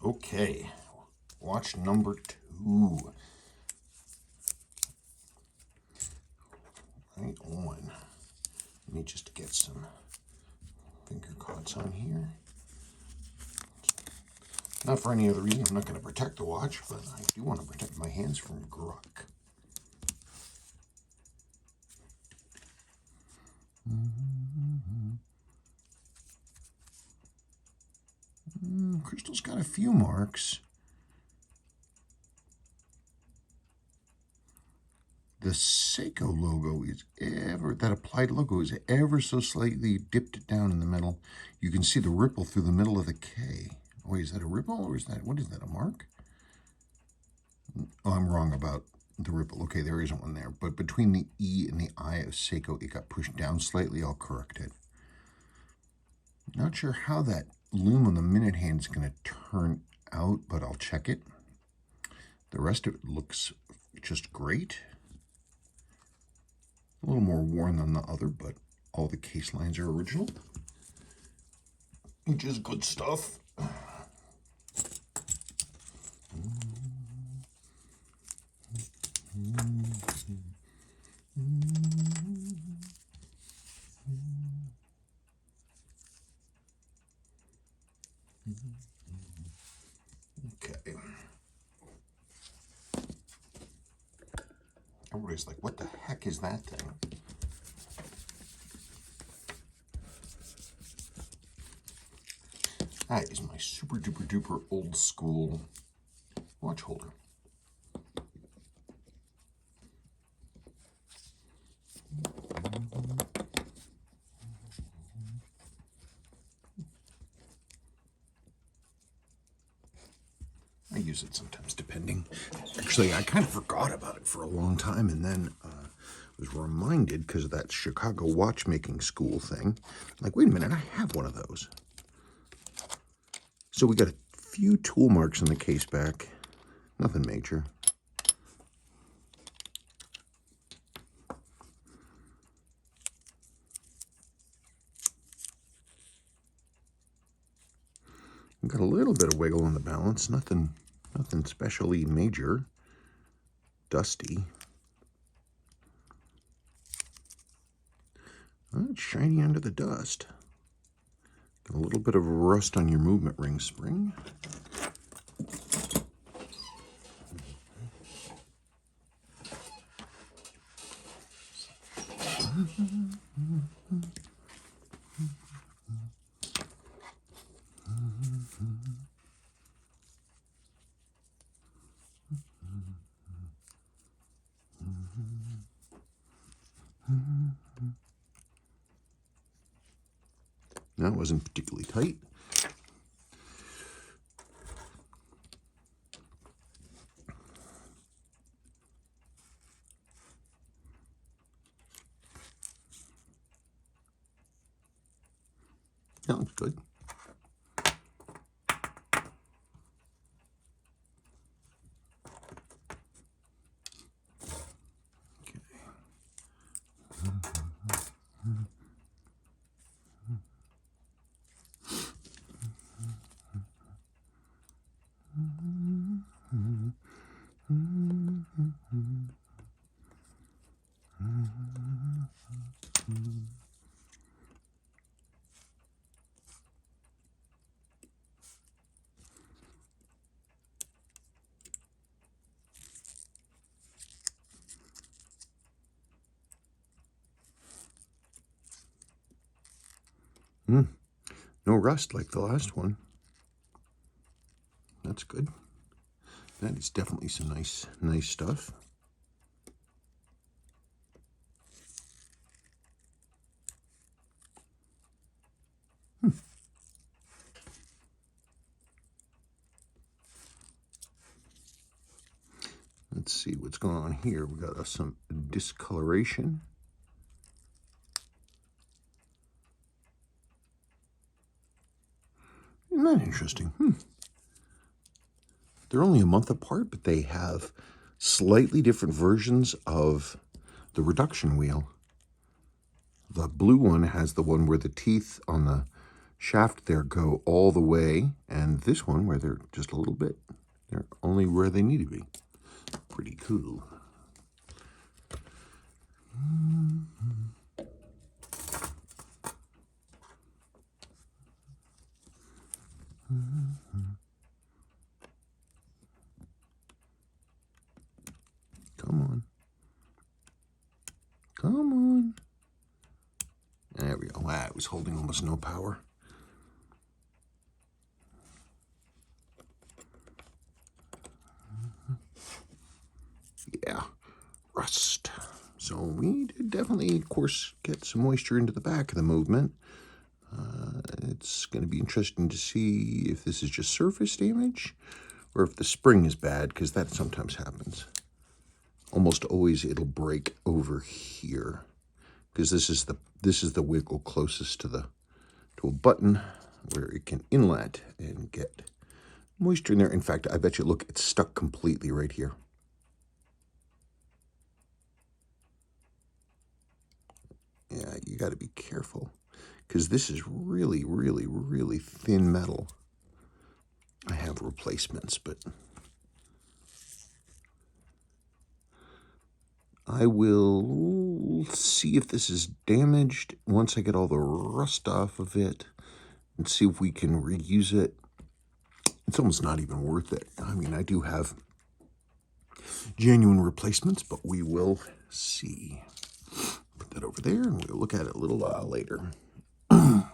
Okay, watch number 2. Right on. Let me just get some finger cots on here. Not for any other reason. I'm not going to protect the watch, but I do want to protect my hands from gruck. Crystal's got a few marks. The Seiko logo is that applied logo is ever so slightly dipped down in the middle. You can see the ripple through the middle of the K. Oh, wait, is that a ripple or is that, what is that, a mark? Oh, I'm wrong about the ripple. Okay, there isn't one there. But between the E and the I of Seiko, it got pushed down slightly. I'll correct it. Not sure how that loom on the minute hand is going to turn out, but I'll check it. The rest of it looks just great. A little more worn than the other, but all the case lines are original, which is good stuff. Okay. Everybody's like, what the heck is that thing? That is my super duper duper old school watch holder. I use it sometimes, depending. Actually, I kind of forgot about it for a long time, and then was reminded because of that Chicago watchmaking school thing. Like, wait a minute, I have one of those. So we got a few tool marks on the case back. Nothing major. We've got a little bit of wiggle on the balance. Nothing especially major. Dusty. Oh, it's shiny under the dust. Got a little bit of rust on your movement ring spring. That wasn't particularly tight. That looks good. No rust like the last one. That's good. That is definitely some nice stuff. Let's see what's going on here. We got some discoloration. Isn't that interesting? They're only a month apart, but they have slightly different versions of the reduction wheel. The blue one has the one where the teeth on the shaft there go all the way, and this one where they're just a little bit, they're only where they need to be. Pretty cool. Come on. Come on. There we go. Wow, it was holding almost no power. Yeah, rust. So we did definitely, of course, get some moisture into the back of the movement. It's going to be interesting to see if this is just surface damage or if the spring is bad, because that sometimes happens. Almost always it'll break over here, because this is the wiggle closest to a button where it can inlet and get moisture in there. In fact, I bet you, look, it's stuck completely right here. Yeah, you got to be careful, because this is really, really, really thin metal. I have replacements, but I will see if this is damaged once I get all the rust off of it and see if we can reuse it. It's almost not even worth it. I mean, I do have genuine replacements, but we will see. Put that over there, and we'll look at it a little while later. Let's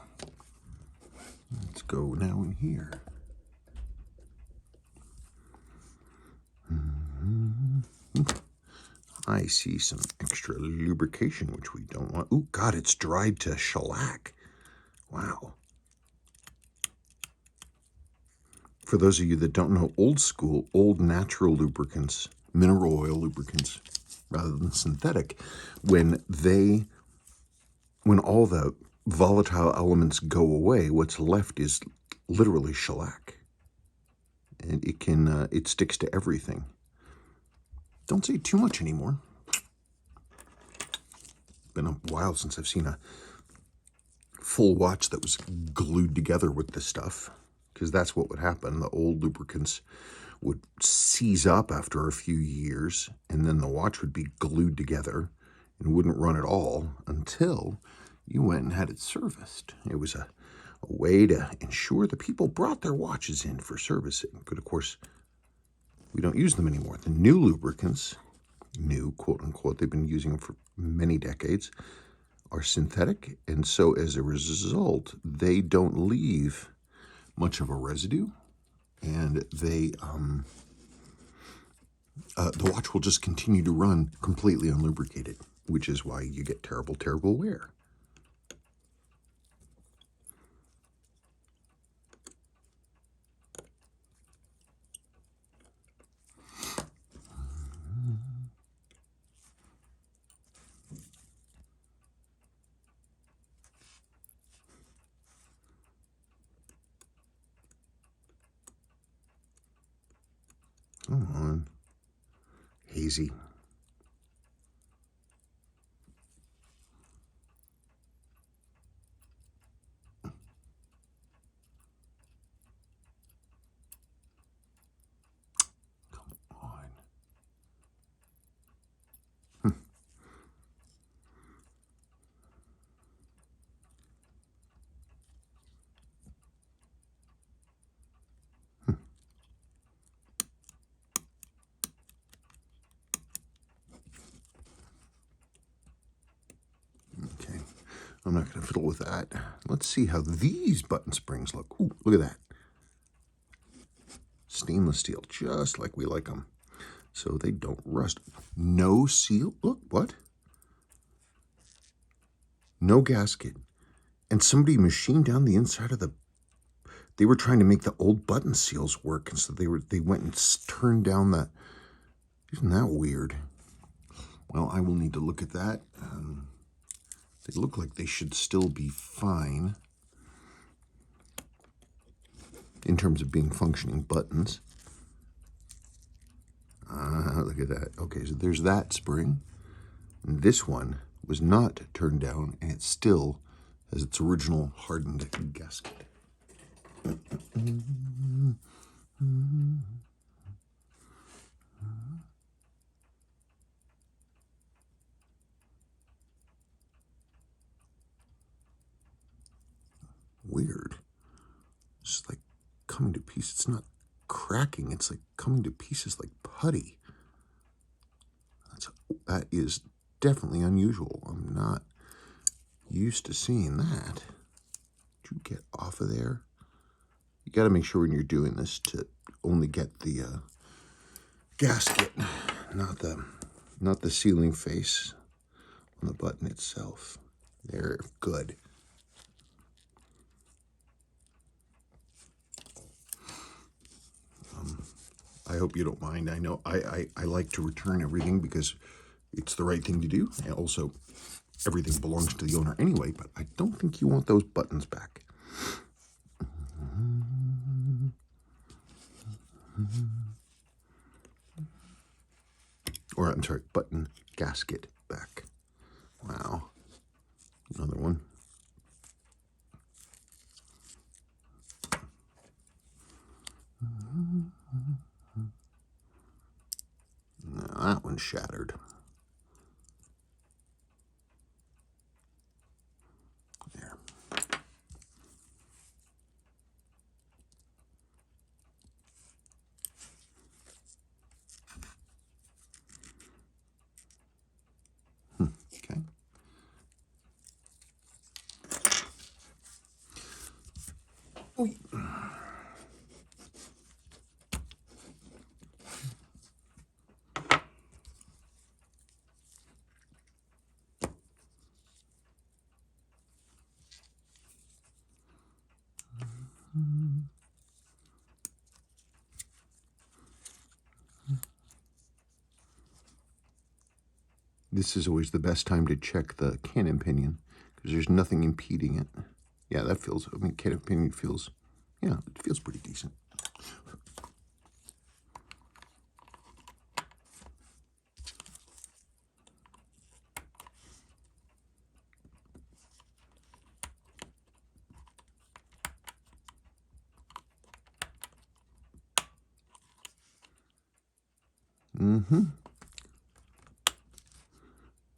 go now in here. I see some extra lubrication, which we don't want. Oh, God, it's dried to shellac. Wow. For those of you that don't know, old school, old natural lubricants, mineral oil lubricants, rather than synthetic, when all the volatile elements go away, what's left is literally shellac. And it sticks to everything. Don't say too much anymore. Been a while since I've seen a full watch that was glued together with this stuff, because that's what would happen. The old lubricants would seize up after a few years, and then the watch would be glued together and wouldn't run at all until you went and had it serviced. It was a way to ensure that people brought their watches in for servicing. But of course, we don't use them anymore. The new lubricants, new, quote unquote, they've been using them for many decades, are synthetic. And so as a result, they don't leave much of a residue. And the watch will just continue to run completely unlubricated, which is why you get terrible, terrible wear. Come on. Hazy. Come on. Okay, I'm not going to fiddle with that. Let's see how these button springs look. Ooh, look at that. Stainless steel, just like we like them. So they don't rust. No seal. Look, what? No gasket. And somebody machined down the inside of the... They were trying to make the old button seals work, and so they went and turned down the... Isn't that weird? Well, I will need to look at that. They look like they should still be fine in terms of being functioning buttons. Look at that. Okay, so there's that spring. And this one was not turned down, and it still as its original hardened gasket. Weird. It's like coming to pieces. It's not cracking. It's like coming to pieces like putty. That is definitely unusual. I'm not used to seeing that. Did you get off of there? You got to make sure when you're doing this to only get the gasket, not the sealing face on the button itself. They're good. I hope you don't mind. I know I like to return everything because it's the right thing to do. And also, everything belongs to the owner anyway, but I don't think you want those buttons back. Or, I'm sorry, button gasket back. Wow. Another one. Now, that one's shattered. There. Okay. Oy. This is always the best time to check the cannon pinion because there's nothing impeding it. Yeah, that feels, I mean, cannon pinion feels, yeah, it feels pretty decent.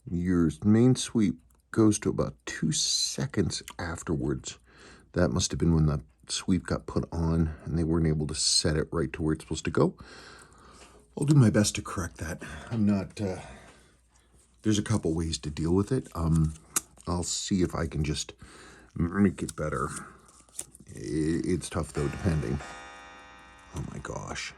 Your main sweep goes to about 2 seconds afterwards. That must have been when the sweep got put on and they weren't able to set it right to where it's supposed to go. I'll do my best to correct that. I'm not, there's a couple ways to deal with it. I'll see if I can just make it better. It's tough though, depending. Oh my gosh.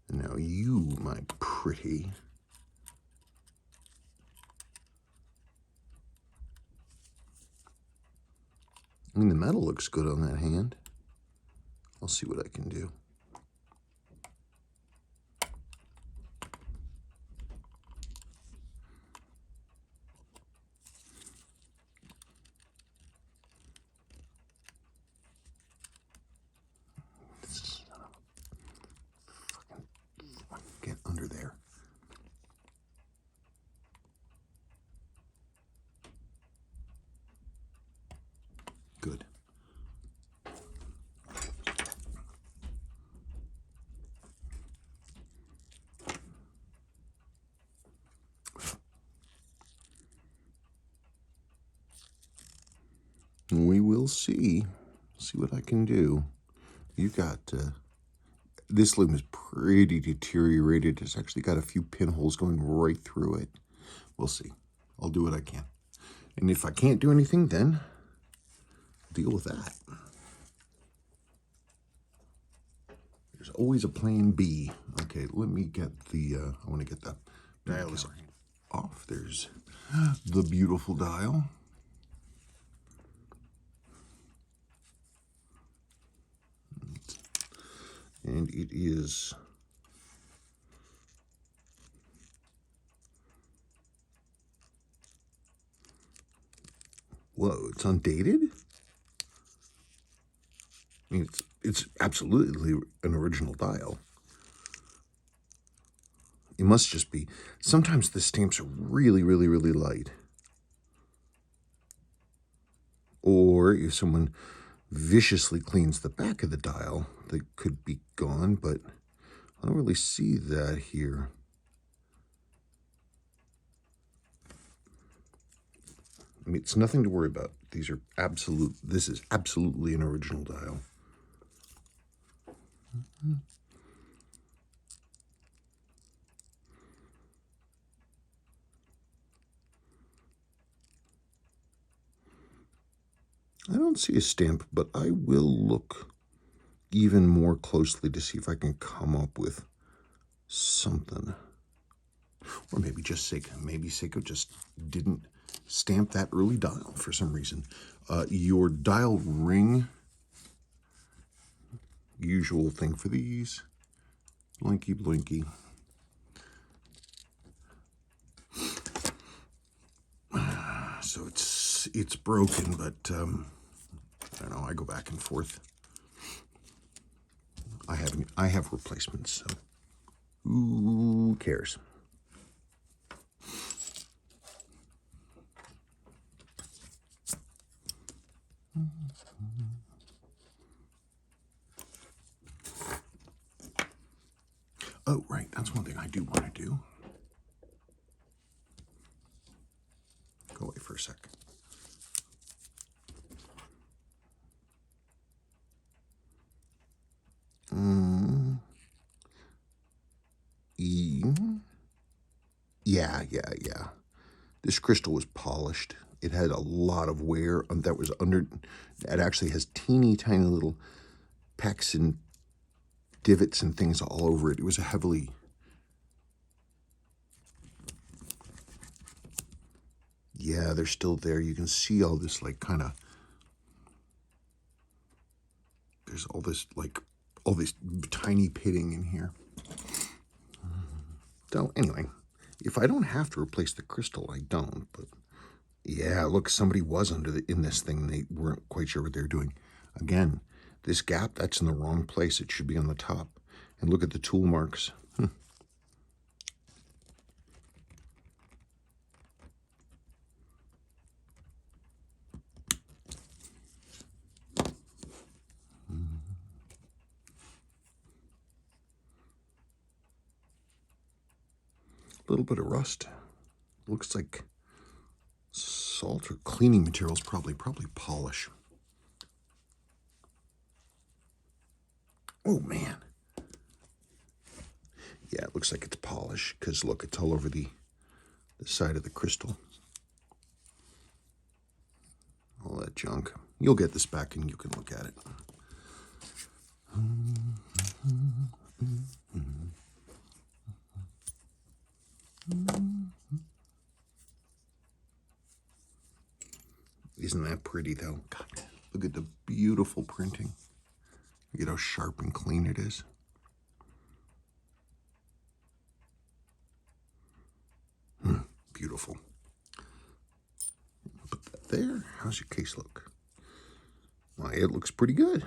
Now you, my pretty. I mean, the metal looks good on that hand. I'll see what I can do. Get under there. Good. We will see. See what I can do. You got this loom is pretty deteriorated. It's actually got a few pinholes going right through it. We'll see. I'll do what I can. And if I can't do anything, then deal with that. There's always a plan B. Okay, let me get the, I want to get the dial off. There's the beautiful dial. And it is... Whoa, it's undated? I mean, it's absolutely an original dial. It must just be. Sometimes the stamps are really, really, really light. Or if someone viciously cleans the back of the dial, they could be gone, but I don't really see that here. I mean, it's nothing to worry about. This is absolutely an original dial. I don't see a stamp, but I will look even more closely to see if I can come up with something. Or maybe just Seiko. Maybe Seiko just didn't stamp that early dial for some reason. Your dial ring, usual thing for these. Blinky, blinky. So it's broken, but I don't know. I go back and forth. I have replacements, so who cares? Oh, right. That's one thing I do want to do. Go away for a sec. Yeah. This crystal was polished. It had a lot of wear that was under. It actually has teeny tiny little pecks and divots and things all over it. It was a heavily... Yeah, they're still there. You can see all this like kind of... There's all this tiny pitting in here. So anyway, if I don't have to replace the crystal, I don't. But yeah, look, somebody was in this thing. They weren't quite sure what they were doing. Again, this gap, that's in the wrong place. It should be on the top. And look at the tool marks. A little bit of rust. Looks like salt or cleaning materials, probably polish. Oh man. Yeah, it looks like it's polish because look, it's all over the side of the crystal. All that junk. You'll get this back and you can look at it. Isn't that pretty though? God, look at the beautiful printing. Look at how sharp and clean it is. Beautiful. Put that there. How's your case look? Why, it looks pretty good.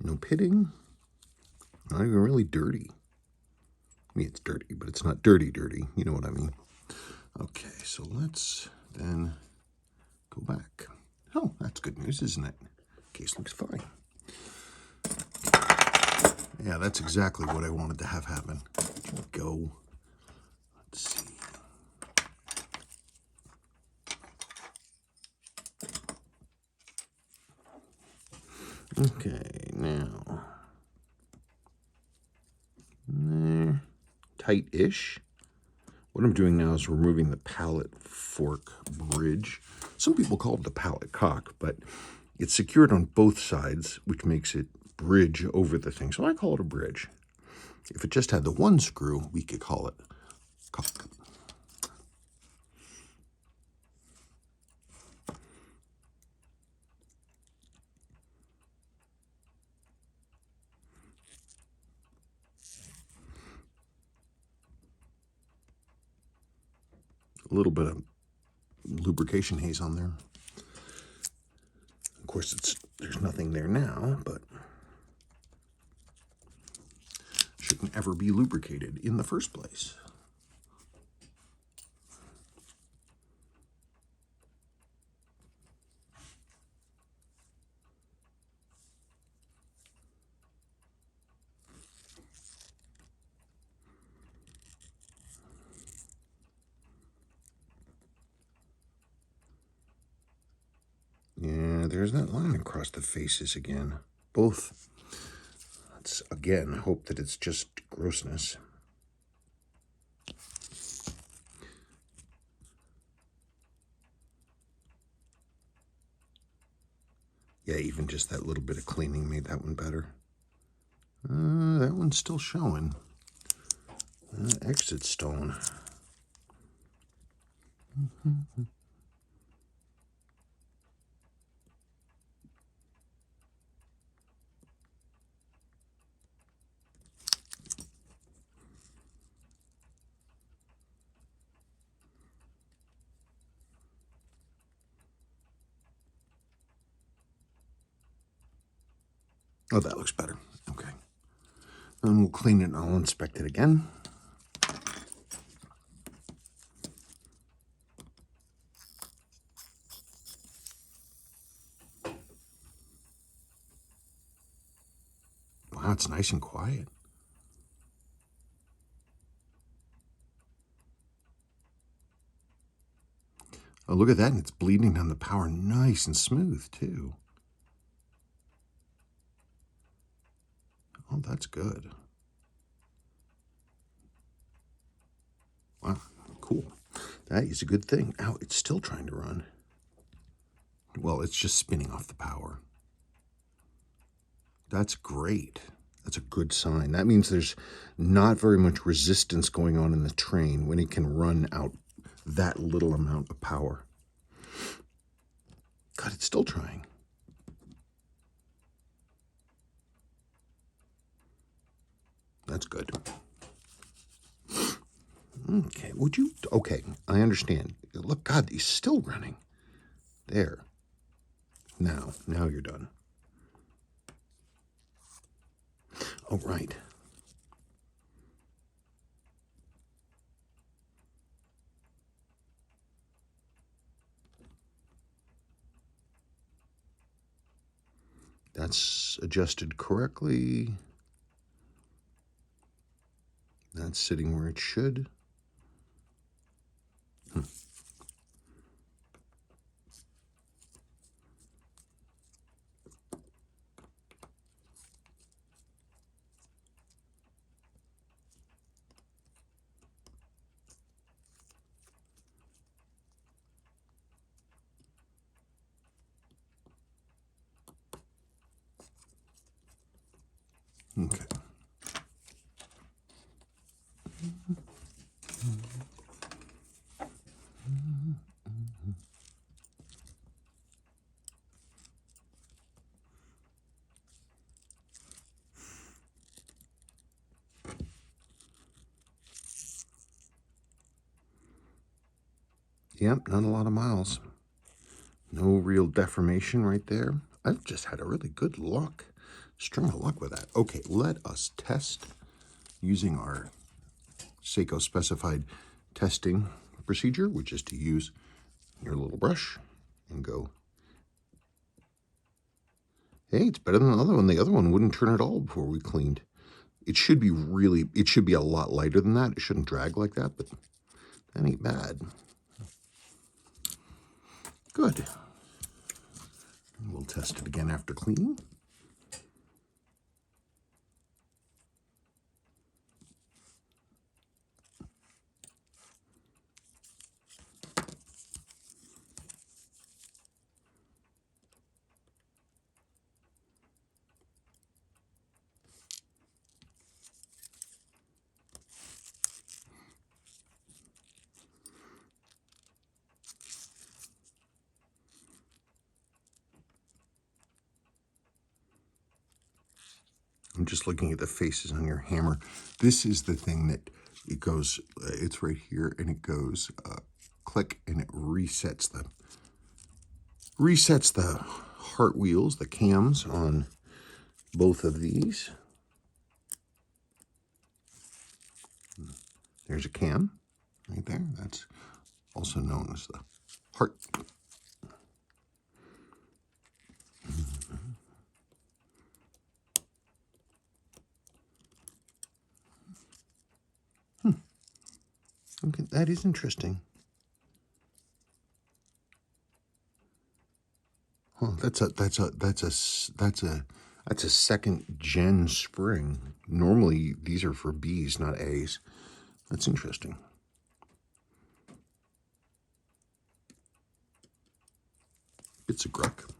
No pitting. Not even really dirty. I mean, it's dirty, but it's not dirty. You know what I mean? Okay, so let's then go back. Oh, that's good news, isn't it? Case looks fine. Yeah, that's exactly what I wanted to have happen. Go. Let's see. Okay, now. There. Tight-ish. What I'm doing now is removing the pallet fork bridge. Some people call it the pallet cock, but it's secured on both sides, which makes it bridge over the thing. So I call it a bridge. If it just had the one screw, we could call it cock. A little bit of lubrication haze on there. Of course, there's nothing there now, but shouldn't ever be lubricated in the first place. Yeah, there's that line across the faces again. Both. Let's again hope that it's just grossness. Yeah, even just that little bit of cleaning made that one better. That one's still showing. Exit stone. Oh, that looks better. Okay. Then we'll clean it and I'll inspect it again. Wow, it's nice and quiet. Oh, look at that. And it's bleeding down the power nice and smooth, too. Oh, that's good. Wow, cool. That is a good thing. Ow, it's still trying to run. Well, it's just spinning off the power. That's great. That's a good sign. That means there's not very much resistance going on in the train when it can run out that little amount of power. God, it's still trying. That's good. Okay, okay, I understand. Look, God, he's still running. There. Now you're done. Oh, right. That's adjusted correctly. That's sitting where it should. Okay. Yep, not a lot of miles. No real deformation right there. I've just had a really good string of luck with that. Okay, let us test using our Seiko specified testing procedure, which is to use your little brush and go, hey, it's better than the other one. The other one wouldn't turn at all before we cleaned. It should be a lot lighter than that. It shouldn't drag like that, but that ain't bad. Good. We'll test it again after cleaning. I'm just looking at the faces on your hammer. This is the thing that it goes, it's right here, and it goes click, and it resets the heart wheels, the cams on both of these. There's a cam right there. That's also known as the heart. Okay, that is interesting. Huh, that's a second gen spring. Normally these are for B's, not A's. That's interesting. It's a Gruck.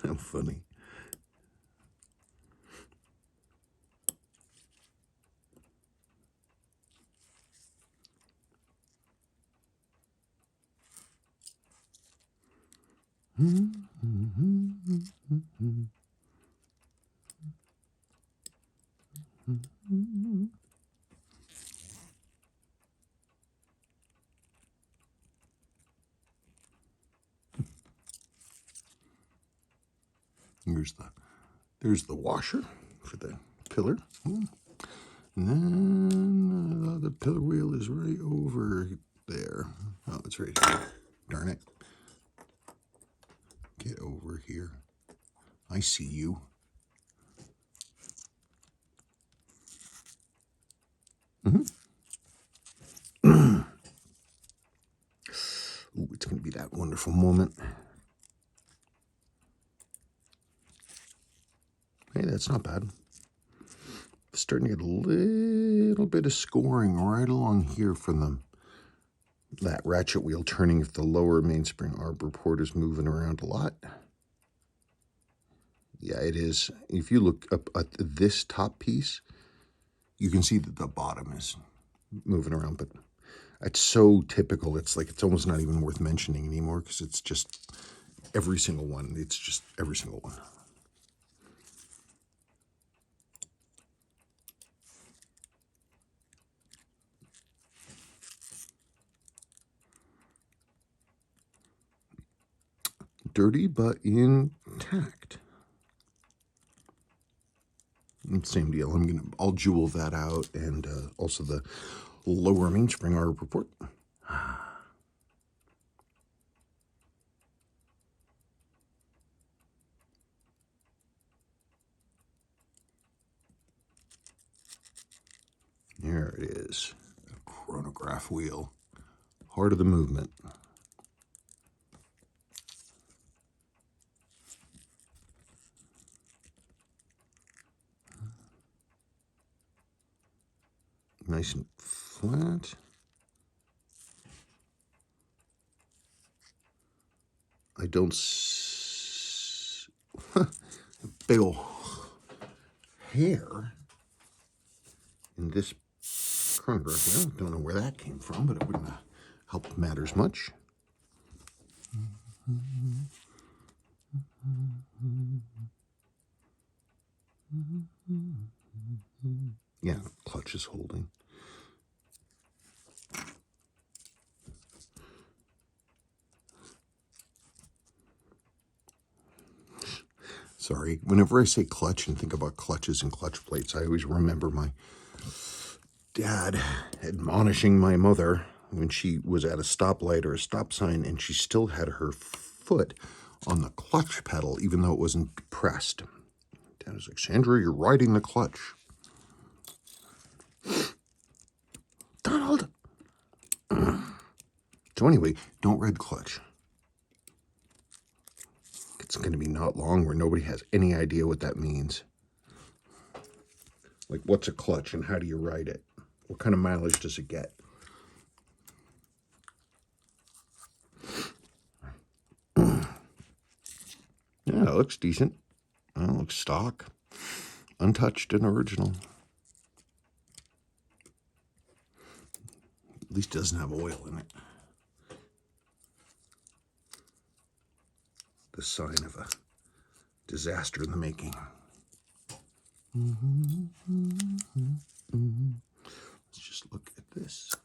How funny. There's the washer for the pillar. And then the pillar wheel is right over there. Oh, it's right here. Darn it. Get over here. I see you. Ooh, it's going to be that wonderful moment. Hey, that's not bad. Starting to get a little bit of scoring right along here from that ratchet wheel turning if the lower mainspring arbor port is moving around a lot. Yeah, it is. If you look up at this top piece, you can see that the bottom is moving around, but it's so typical. It's like it's almost not even worth mentioning anymore because it's just every single one. It's just every single one. Dirty but intact. Same deal. I'll jewel that out, and also the lower mainspring arbor port. There it is. A chronograph wheel. Heart of the movement. Nice and flat. I don't big ol' hair in this chronograph wheel. Don't know where that came from, but it wouldn't help matters much. Yeah, clutch is holding. Sorry, whenever I say clutch and think about clutches and clutch plates, I always remember my dad admonishing my mother when she was at a stoplight or a stop sign and she still had her foot on the clutch pedal even though it wasn't pressed. Dad was like, Sandra, you're riding the clutch. Donald! So anyway, don't ride the clutch. It's going to be not long where nobody has any idea what that means. Like, what's a clutch and how do you ride it? What kind of mileage does it get? Yeah, it looks decent. It looks stock. Untouched and original. At least it doesn't have oil in it. The sign of a disaster in the making. Let's just look at this.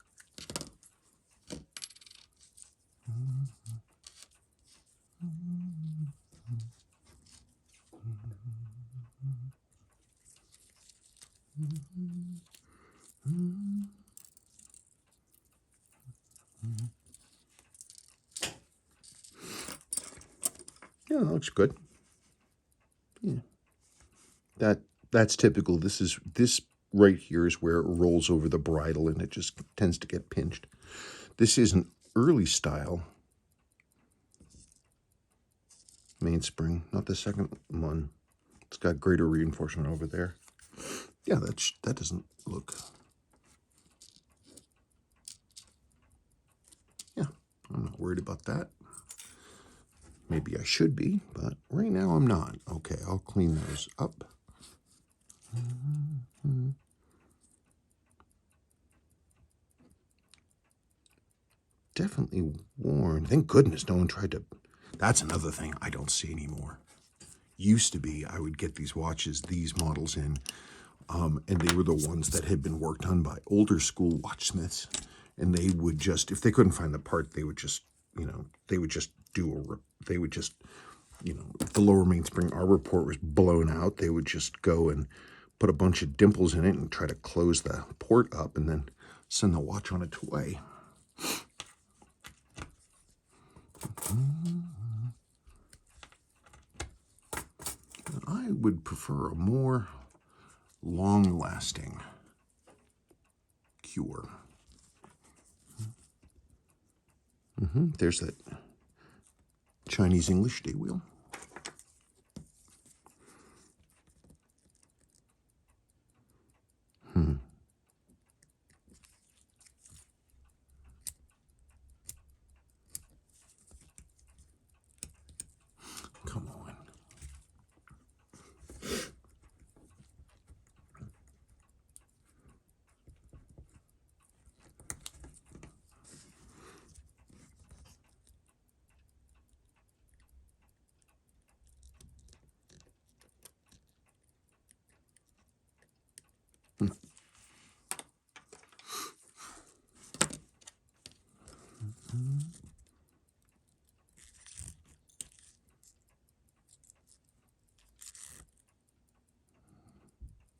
Yeah, that looks good. Yeah. That's typical. This right here is where it rolls over the bridle and it just tends to get pinched. This is an early style mainspring, not the second one. It's got greater reinforcement over there. Yeah, that doesn't look. Yeah, I'm not worried about that. Maybe I should be, but right now I'm not. Okay, I'll clean those up. Definitely worn. Thank goodness no one tried to. That's another thing I don't see anymore. Used to be, I would get these watches, these models in, and they were the ones that had been worked on by older school watchsmiths, and they would just, if they couldn't find the part, they would just, they would just if the lower mainspring arbor port was blown out, they would just go and put a bunch of dimples in it and try to close the port up and then send the watch on its way. I would prefer a more long-lasting cure. There's that Chinese English day wheel. Come on.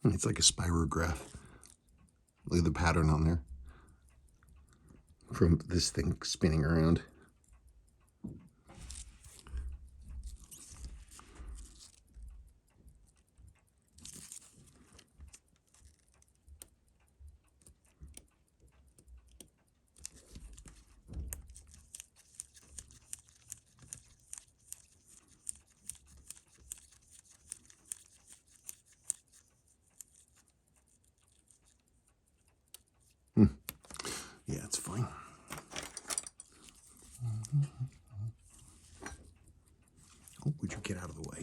It's like a spirograph. Look at the pattern on there from this thing spinning around. Yeah, it's fine. Oh, would you get out of the way?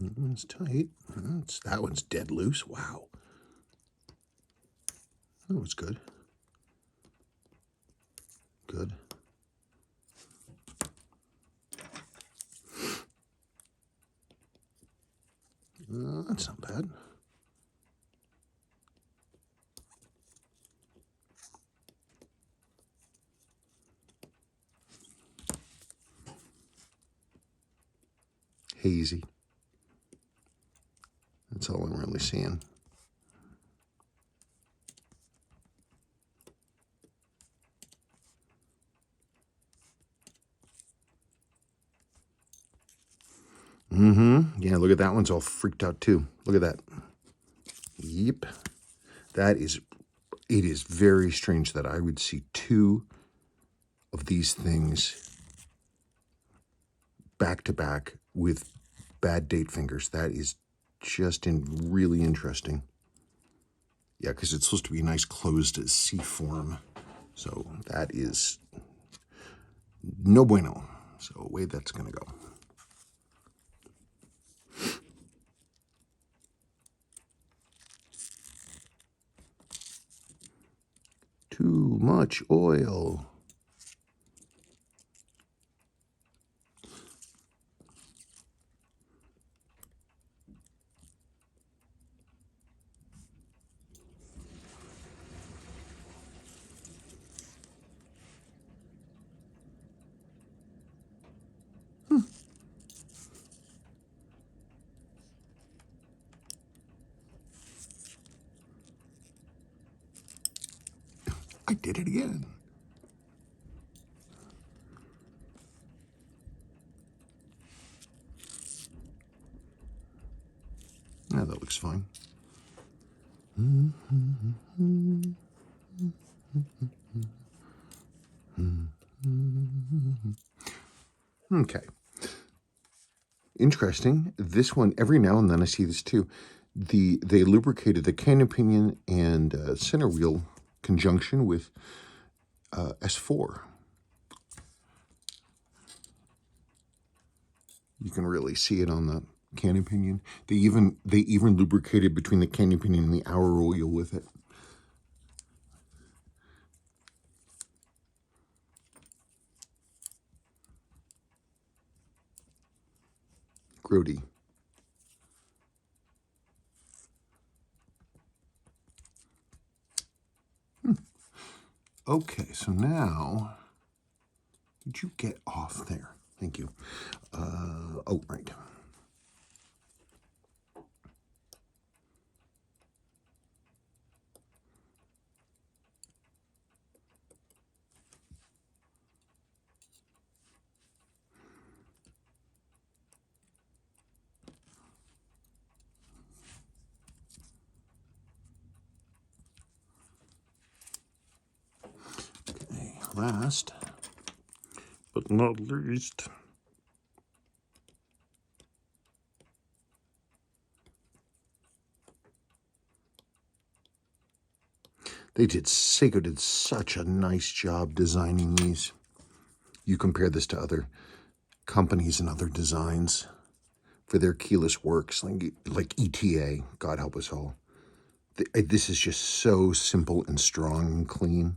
That one's tight. That one's dead loose. Wow. That was good. Good. That's not bad. hazy. That's all I'm really seeing. Yeah, look at that one's all freaked out too. Look at that. Yep. It is very strange that I would see two of these things back to back with bad date fingers. That is just really interesting. Yeah, because it's supposed to be a nice closed C form. So that is no bueno. So away that's going to go. Too much oil. I did it again. Yeah, that looks fine. Okay. Interesting. This one, every now and then I see this too. They lubricated the cannon pinion and center wheel conjunction with S4. You can really see it on the cannon pinion. They even lubricated between the cannon pinion and the hour wheel with it. Grody. Okay, so now, did you get off there? Thank you. Oh, right. Okay, last but not least, Seiko did such a nice job designing these. You compare this to other companies and other designs for their keyless works, like ETA, God help us all. This is just so simple and strong and clean.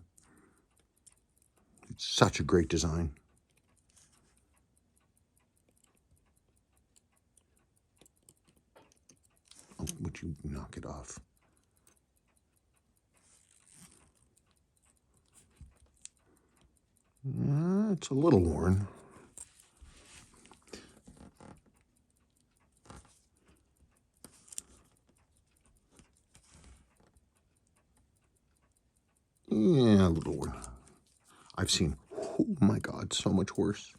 It's such a great design. Oh, would you knock it off? It's a little worn. Yeah, a little worn. I've seen, oh my God, so much worse.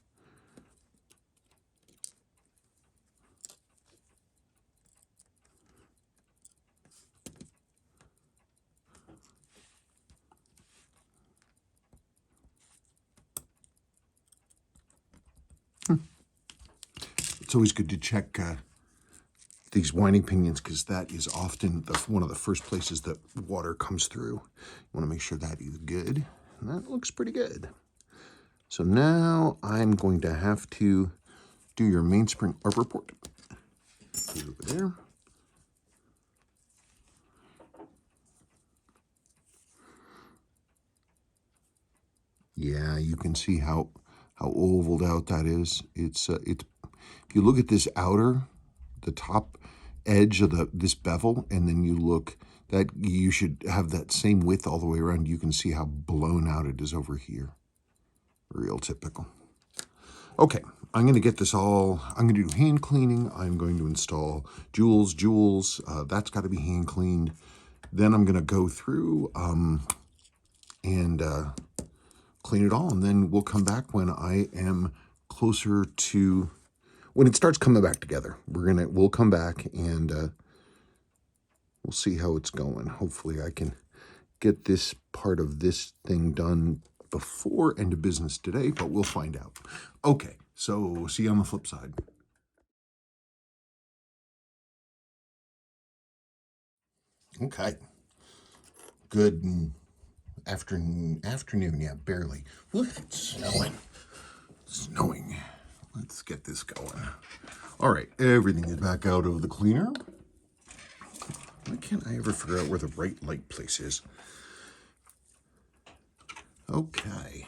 It's always good to check these winding pinions because that is often one of the first places that water comes through. You want to make sure that is good. And that looks pretty good. So now I'm going to have to do your mainspring arc report. Over there. Yeah, you can see how ovaled out that is. It's if you look at this the top edge of this bevel, and then you look that you should have that same width all the way around. You can see how blown out it is over here. Real typical. Okay, I'm going to get this all, I'm going to do hand cleaning. I'm going to install jewels. That's got to be hand cleaned. Then I'm going to go through and clean it all. And then we'll come back when I am closer to, when it starts coming back together. We'll come back and we'll see how it's going. Hopefully I can get this part of this thing done before end of business today, but we'll find out. Okay, so see you on the flip side. Okay, good afternoon, yeah, barely. Look, it's snowing. Let's get this going. All right, everything is back out of the cleaner. Why can't I ever figure out where the right light place is? Okay,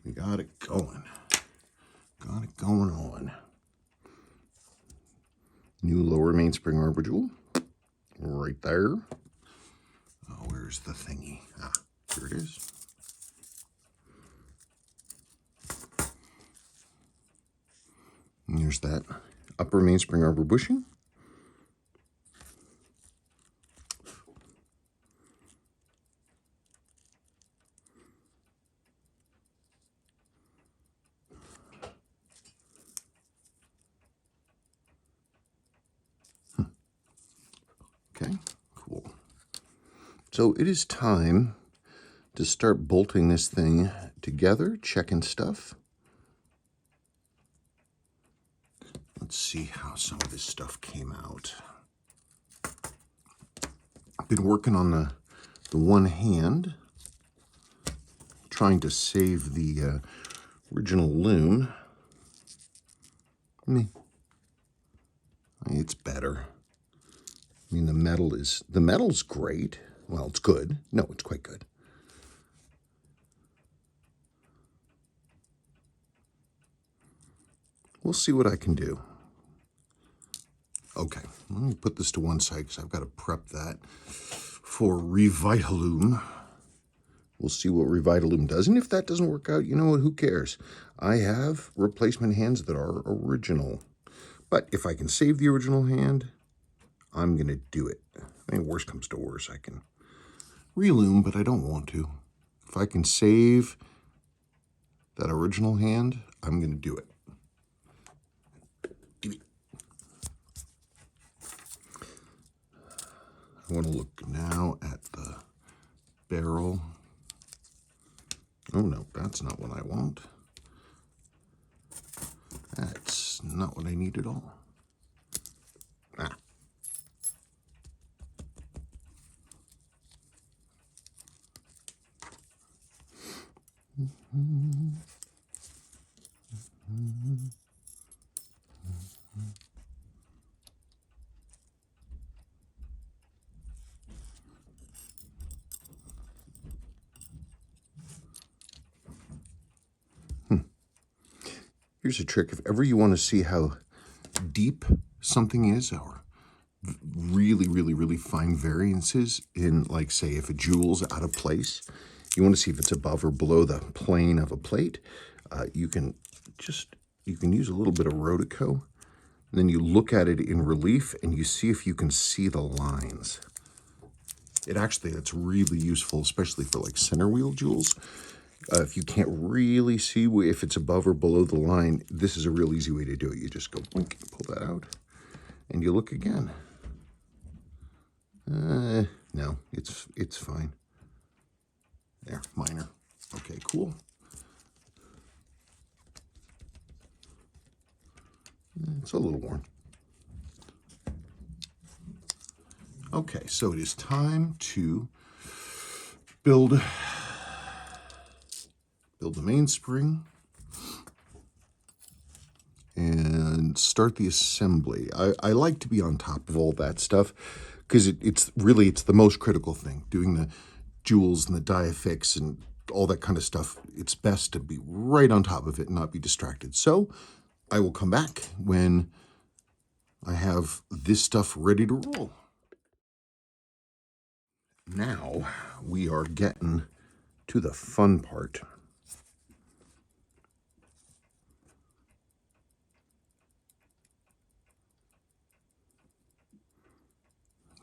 we got it going. Got it going on. New lower mainspring arbor jewel, right there. Oh, where's the thingy? Ah, here it is. And here's that upper mainspring arbor bushing. Okay, cool. So it is time to start bolting this thing together, checking stuff. Let's see how some of this stuff came out. I've been working on the one hand, trying to save the original loom. It's better. I mean, the metal's great. Well, it's good. No, it's quite good. We'll see what I can do. Okay, let me put this to one side because I've got to prep that for Revitaloom. We'll see what Revitaloom does. And if that doesn't work out, you know what, who cares? I have replacement hands that are original. But if I can save the original hand, I'm going to do it. I mean, worst comes to worst, I can reloom, but I don't want to. If I can save that original hand, I'm going to do it. I want to look now at the barrel. Oh no, that's not what I want. That's not what I need at all. Ah. Here's a trick. If ever you want to see how deep something is, or really fine variances in, like, say, if a jewel's out of place, you want to see if it's above or below the plane of a plate, you can use a little bit of Rotico, and then you look at it in relief and you see if you can see the lines. That's really useful, especially for like center wheel jewels. If you can't really see if it's above or below the line, this is a real easy way to do it. You just go blink, pull that out, and you look again. No, it's fine. There, minor. Okay, cool. It's a little worn. Okay, so it is time to build the mainspring and start the assembly. I like to be on top of all that stuff because it's the most critical thing. Doing the jewels and the die affix and all that kind of stuff, it's best to be right on top of it and not be distracted. So I will come back when I have this stuff ready to roll. Now we are getting to the fun part.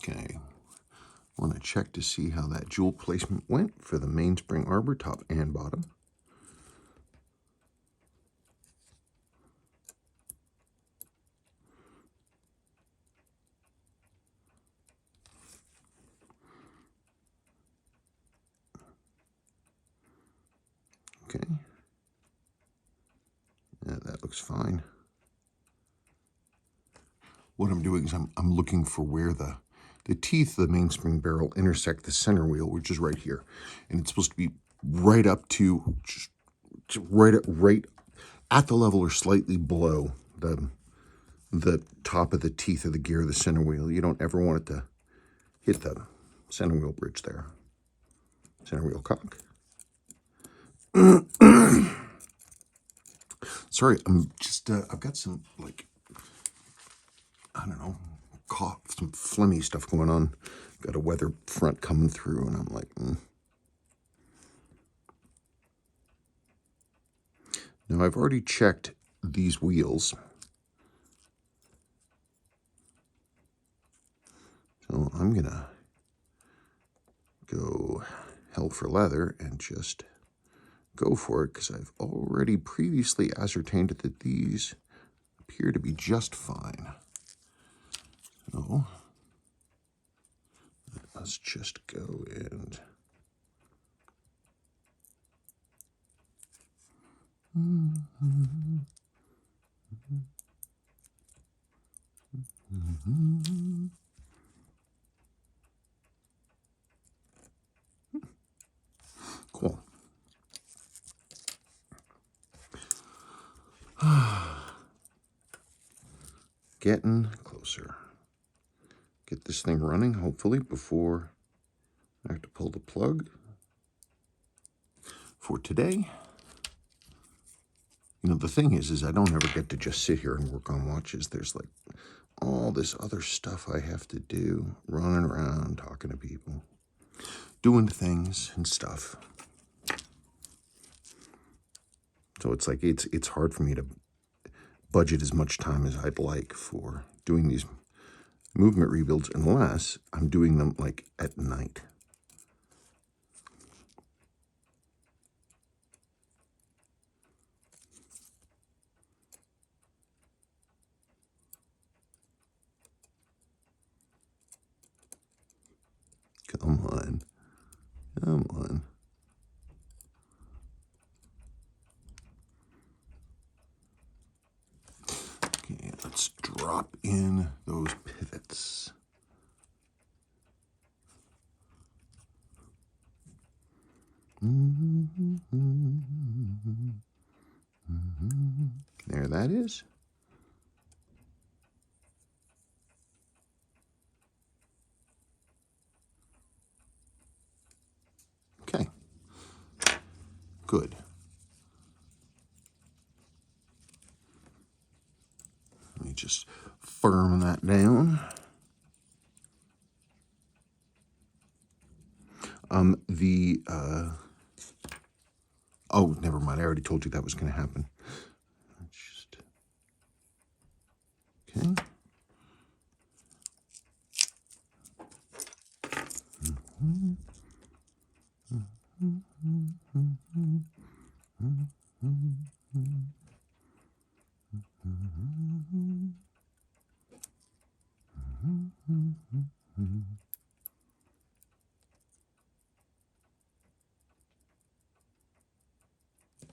Okay. I want to check to see how that jewel placement went for the mainspring arbor, top and bottom. Okay. Yeah, that looks fine. What I'm doing is I'm looking for where the teeth of the mainspring barrel intersect the center wheel, which is right here. And it's supposed to be right up to, just right at the level or slightly below the top of the teeth of the gear of the center wheel. You don't ever want it to hit the center wheel bridge there. Center wheel cock. Sorry, I'm just, I've got some, like, I don't know, cough, some phlegmy stuff going on. Got a weather front coming through, and I'm like, Now, I've already checked these wheels. So I'm going to go hell for leather and just go for it, because I've already previously ascertained that these appear to be just fine. So let's just go and cool. Getting closer. Get this thing running, hopefully, before I have to pull the plug for today. You know, the thing is I don't ever get to just sit here and work on watches. There's like all this other stuff I have to do, running around, talking to people, doing things and stuff. So it's like, it's hard for me to budget as much time as I'd like for doing these movement rebuilds, unless I'm doing them like at night. Come on. Come on. Okay, let's drop in those pivots. There that is. Okay. Good. Let me just firm that down. Oh, never mind. I already told you that was going to happen. Just, okay.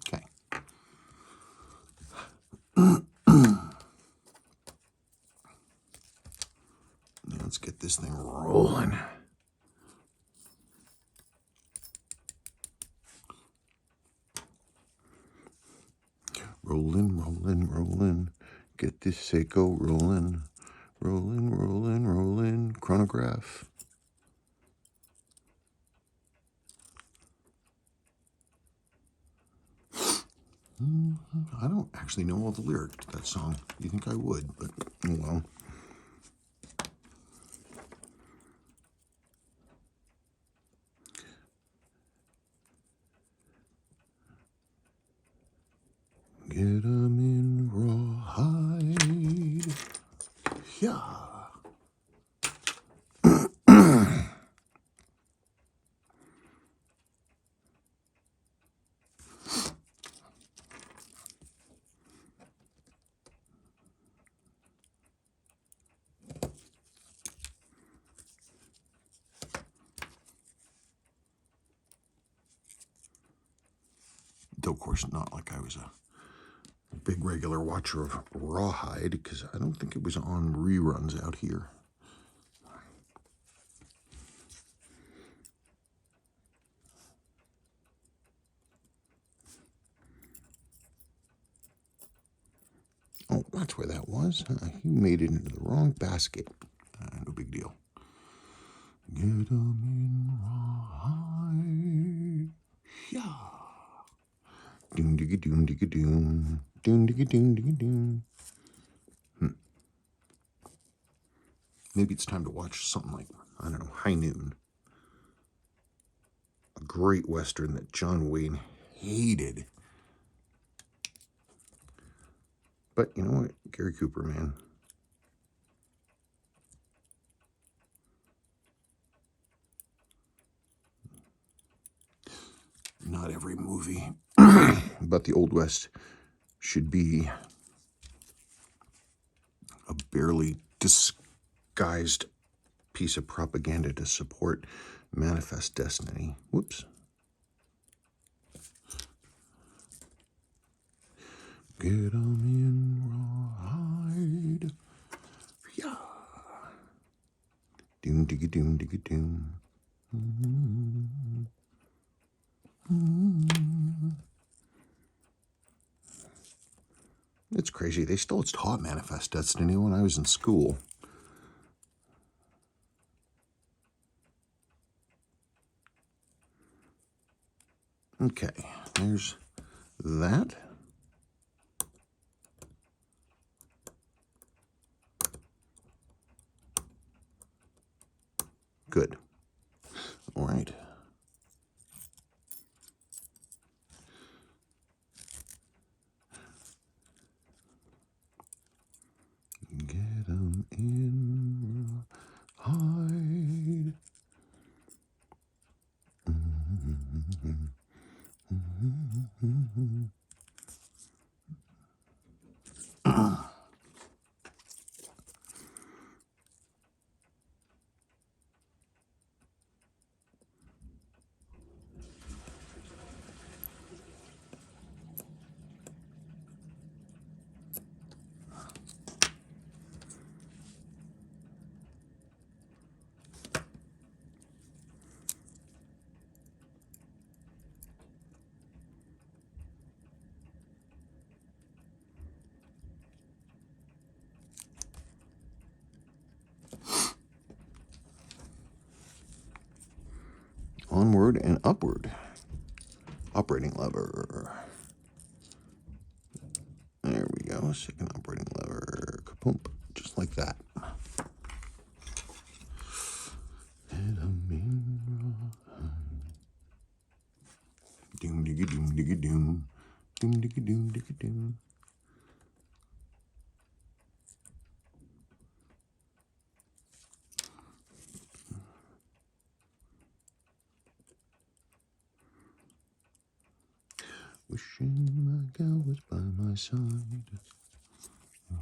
Okay. Let's get this thing rolling. Rolling, rolling, rolling. Get this Seiko rolling. Rolling, rolling, rolling. Chronograph. I don't actually know all the lyrics to that song. You think I would, but oh well. Get 'em in rawhide. Yeah. Though, of course, not like I was a big regular watcher of Rawhide, because I don't think it was on reruns out here. Oh, that's where that was. He made it into the wrong basket. No big deal. Get 'em in Rawhide. Yeah. Doom diggy doom diggy doom. Doom diggy doom diggy doom. Maybe it's time to watch something like, I don't know, High Noon. A great Western that John Wayne hated. But you know what? Gary Cooper, man. Not every movie but the Old West should be a barely disguised piece of propaganda to support Manifest Destiny. Whoops. Get 'em in Rawhide. Yeah. Doom diggy doom diggy doom. It's crazy. They still taught Manifest Destiny when I was in school. Okay, there's that. Good. All right. Get 'em in Rawhide. Onward and upward. Operating lever. There we go. Second operating lever. Kapoom. Just like that. Doom diggy doom diggy doom. Doom diggy doom diggy doom. Wishing my gal was by my side.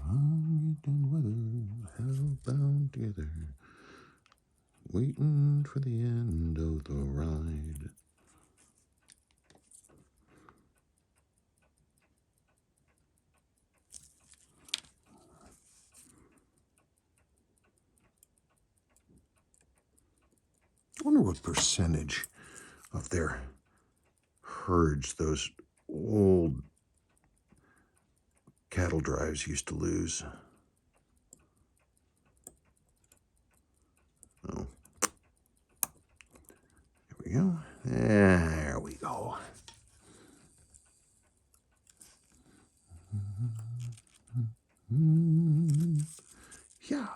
Hung and weather, hellbound together, waiting for the end of the ride. I wonder what percentage of their herds those old cattle drives used to lose. Oh. There we go. There we go. Yeah.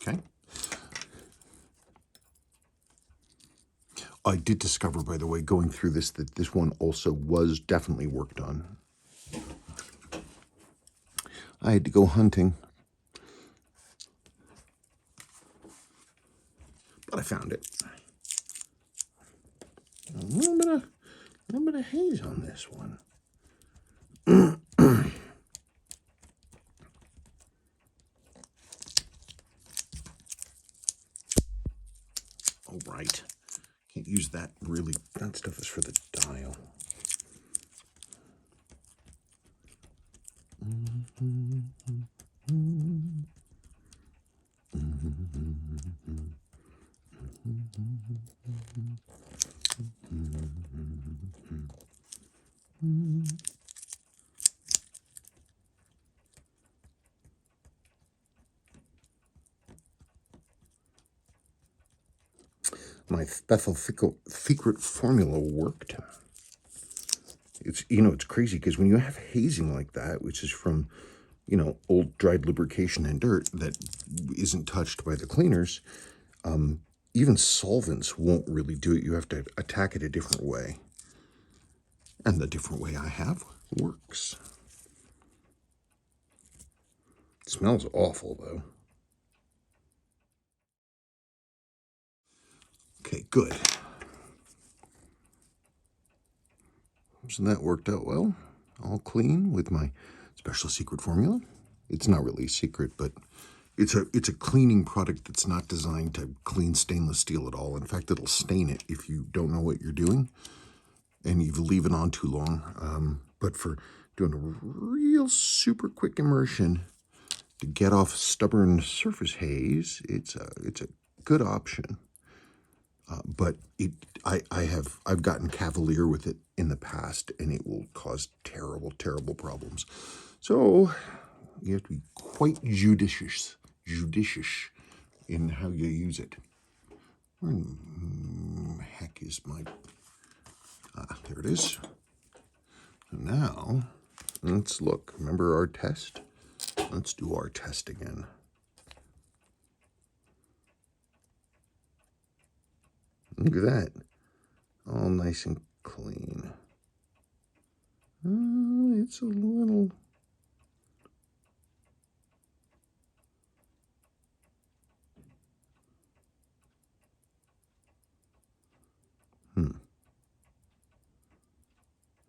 Okay. I did discover, by the way, going through this, that this one also was definitely worked on. I had to go hunting, but I found it. A little bit of haze on this one. All right. Can't use that really. That stuff is for the dial. My Bethel secret formula worked. It's, it's crazy because when you have hazing like that, which is from, old dried lubrication and dirt that isn't touched by the cleaners, even solvents won't really do it. You have to attack it a different way. And the different way I have works. It smells awful, though. Okay, good. So that worked out well. All clean with my special secret formula. It's not really a secret, but it's a cleaning product that's not designed to clean stainless steel at all. In fact, it'll stain it if you don't know what you're doing and you leave it on too long. But for doing a real super quick immersion to get off stubborn surface haze, it's a good option. But I've gotten cavalier with it in the past, and it will cause terrible, terrible problems. So you have to be quite judicious in how you use it. Where in the heck is my... there it is. So now, let's look. Remember our test? Let's do our test again. Look at that. All nice and clean. Oh, it's a little...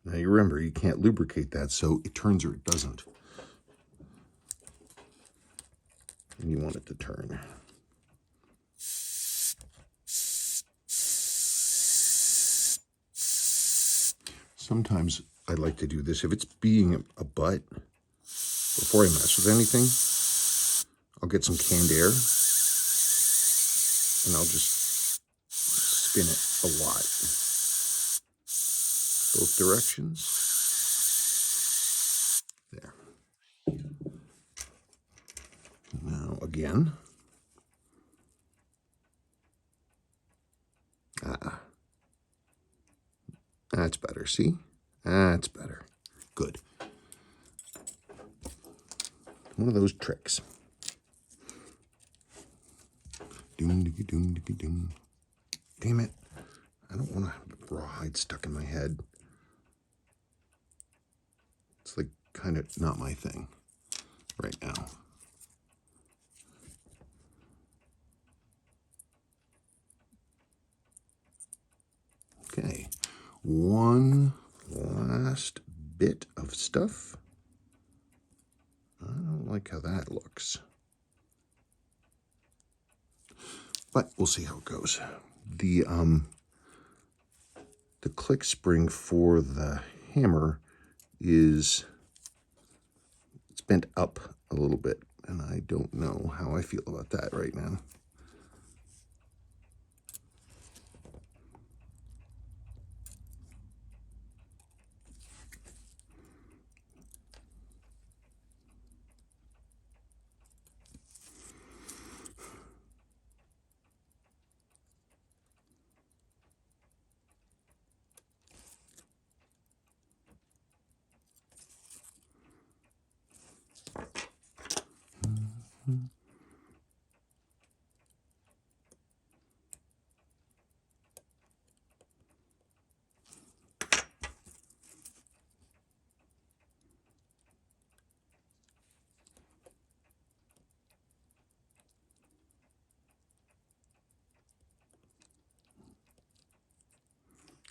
Now you remember, you can't lubricate that, so it turns or it doesn't. And you want it to turn. Sometimes I like to do this. If it's being a butt, before I mess with anything, I'll get some canned air and I'll just spin it a lot. Both directions. There. Now again. That's better, see? That's better. Good. One of those tricks. Doom. Damn it. I don't want to have rawhide stuck in my head. It's like kind of not my thing right now. Okay. One last bit of stuff. I don't like how that looks. But we'll see how it goes. The click spring for the hammer is, it's bent up a little bit, and I don't know how I feel about that right now.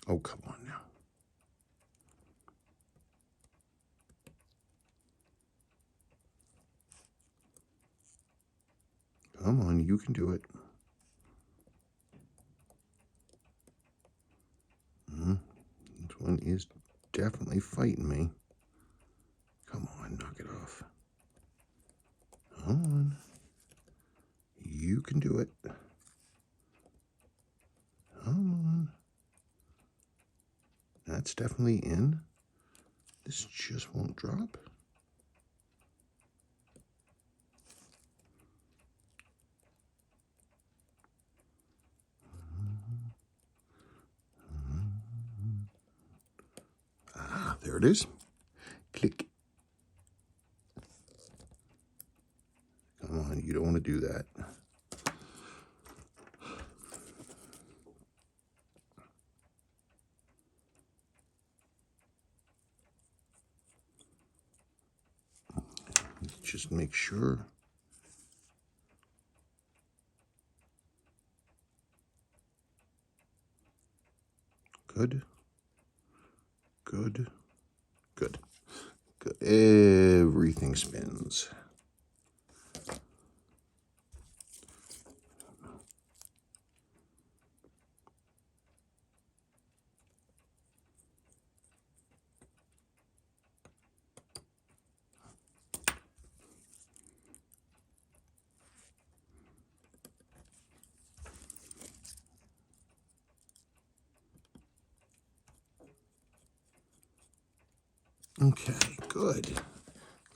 Oh, come on now. Come on, you can do it. This one is definitely fighting me. Come on, knock it off. Come on. You can do it. Come on. That's definitely in. This just won't drop. Ah, there it is. Click. Come on, you don't want to do that. Just make sure. Good. Good. Good. Good. Everything spins. Okay, good.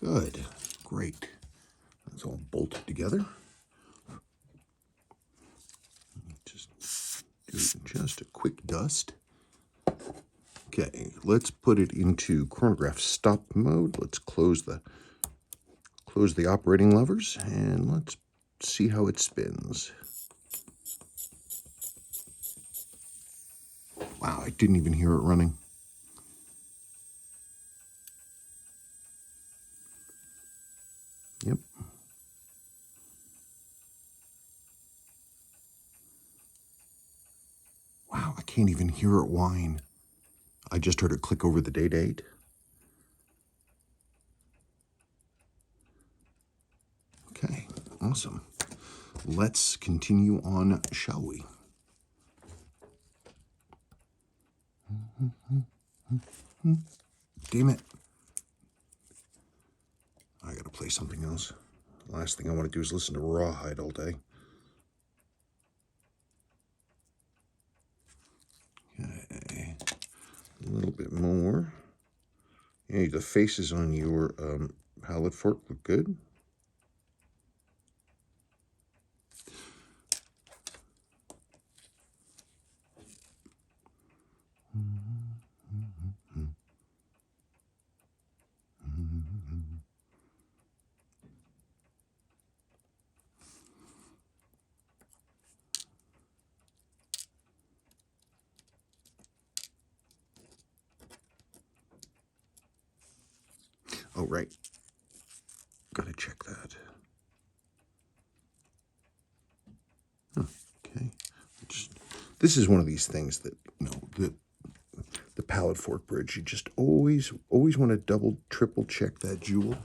Good. Great. That's all bolted together. Just do just a quick dust. Okay, let's put it into chronograph stop mode. Let's close the operating levers and let's see how it spins. Wow, I didn't even hear it running. Yep. Wow, I can't even hear it whine. I just heard it click over the date. Okay, awesome. Let's continue on, shall we? Damn it. I gotta play something else. Last thing I want to do is listen to Rawhide all day. Okay, a little bit more. Yeah, the faces on your pallet fork look good. Oh, right. Gotta check that. Okay. This is one of these things that, the pallet fork bridge, you just always want to double, triple check that jewel.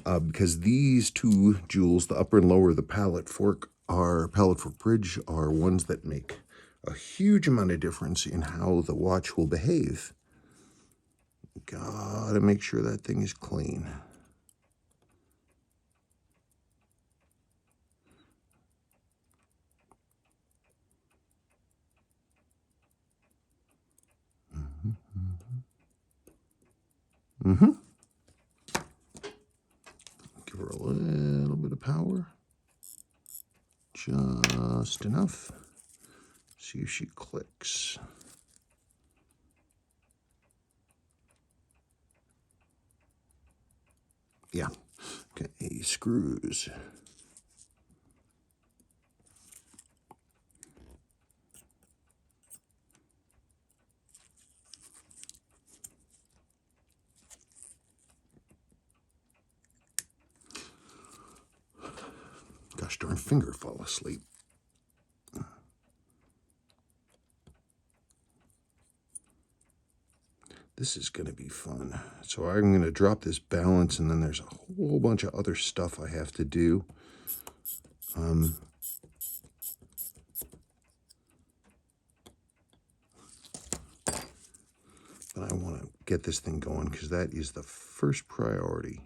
Because these two jewels, the upper and lower of the pallet fork bridge, are ones that make a huge amount of difference in how the watch will behave. Gotta make sure that thing is clean. Give her a little bit of power. Just enough. See if she clicks. Yeah. Okay, screws. Gosh darn finger fall asleep. This is going to be fun. So I'm going to drop this balance, and then there's a whole bunch of other stuff I have to do. But I want to get this thing going because that is the first priority.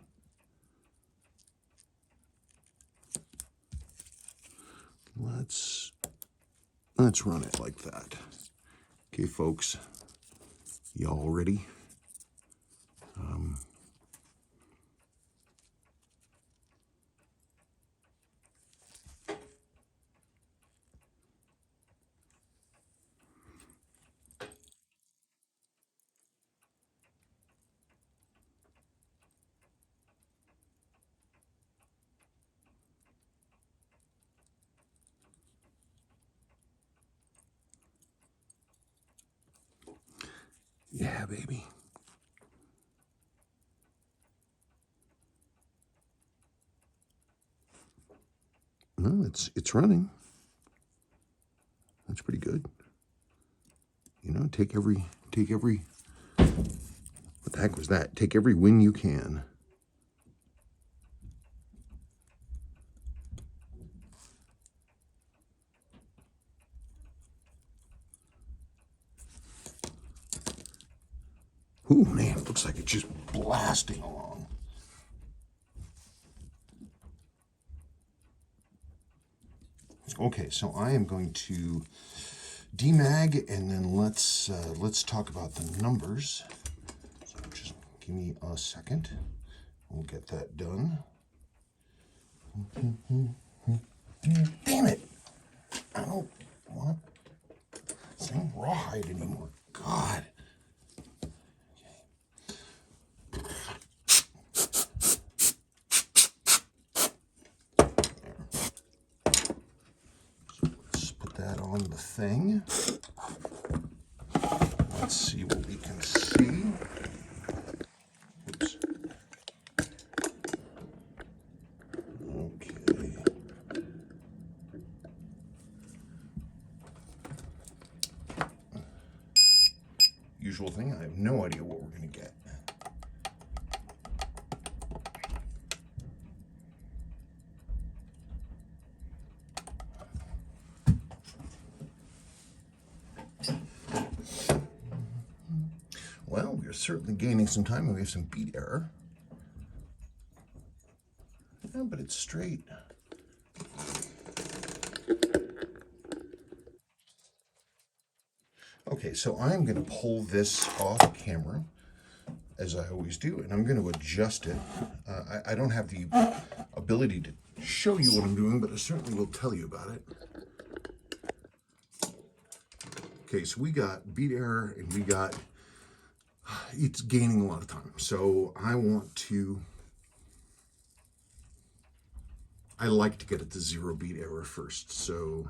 Let's run it like that. Okay, folks, y'all ready? Yeah, baby. No, it's running. That's pretty good. You know, take every, what the heck was that? Take every win you can. Ooh, man, it looks like it's just blasting along. Okay, so I am going to demag, and then let's talk about the numbers. So just give me a second. We'll get that done. Damn it! I don't want saying rawhide anymore. God. Let's put that on the thing. Let's see what we can see. Oops. Okay. Usual thing, I have no idea what we're going to get. Well, we're certainly gaining some time, and we have some beat error. Yeah, but it's straight. Okay, so I'm going to pull this off camera, as I always do, and I'm going to adjust it. I don't have the ability to show you what I'm doing, but I certainly will tell you about it. Okay, so we got beat error, and we got, it's gaining a lot of time. So I like to get it to 0 beat error first. So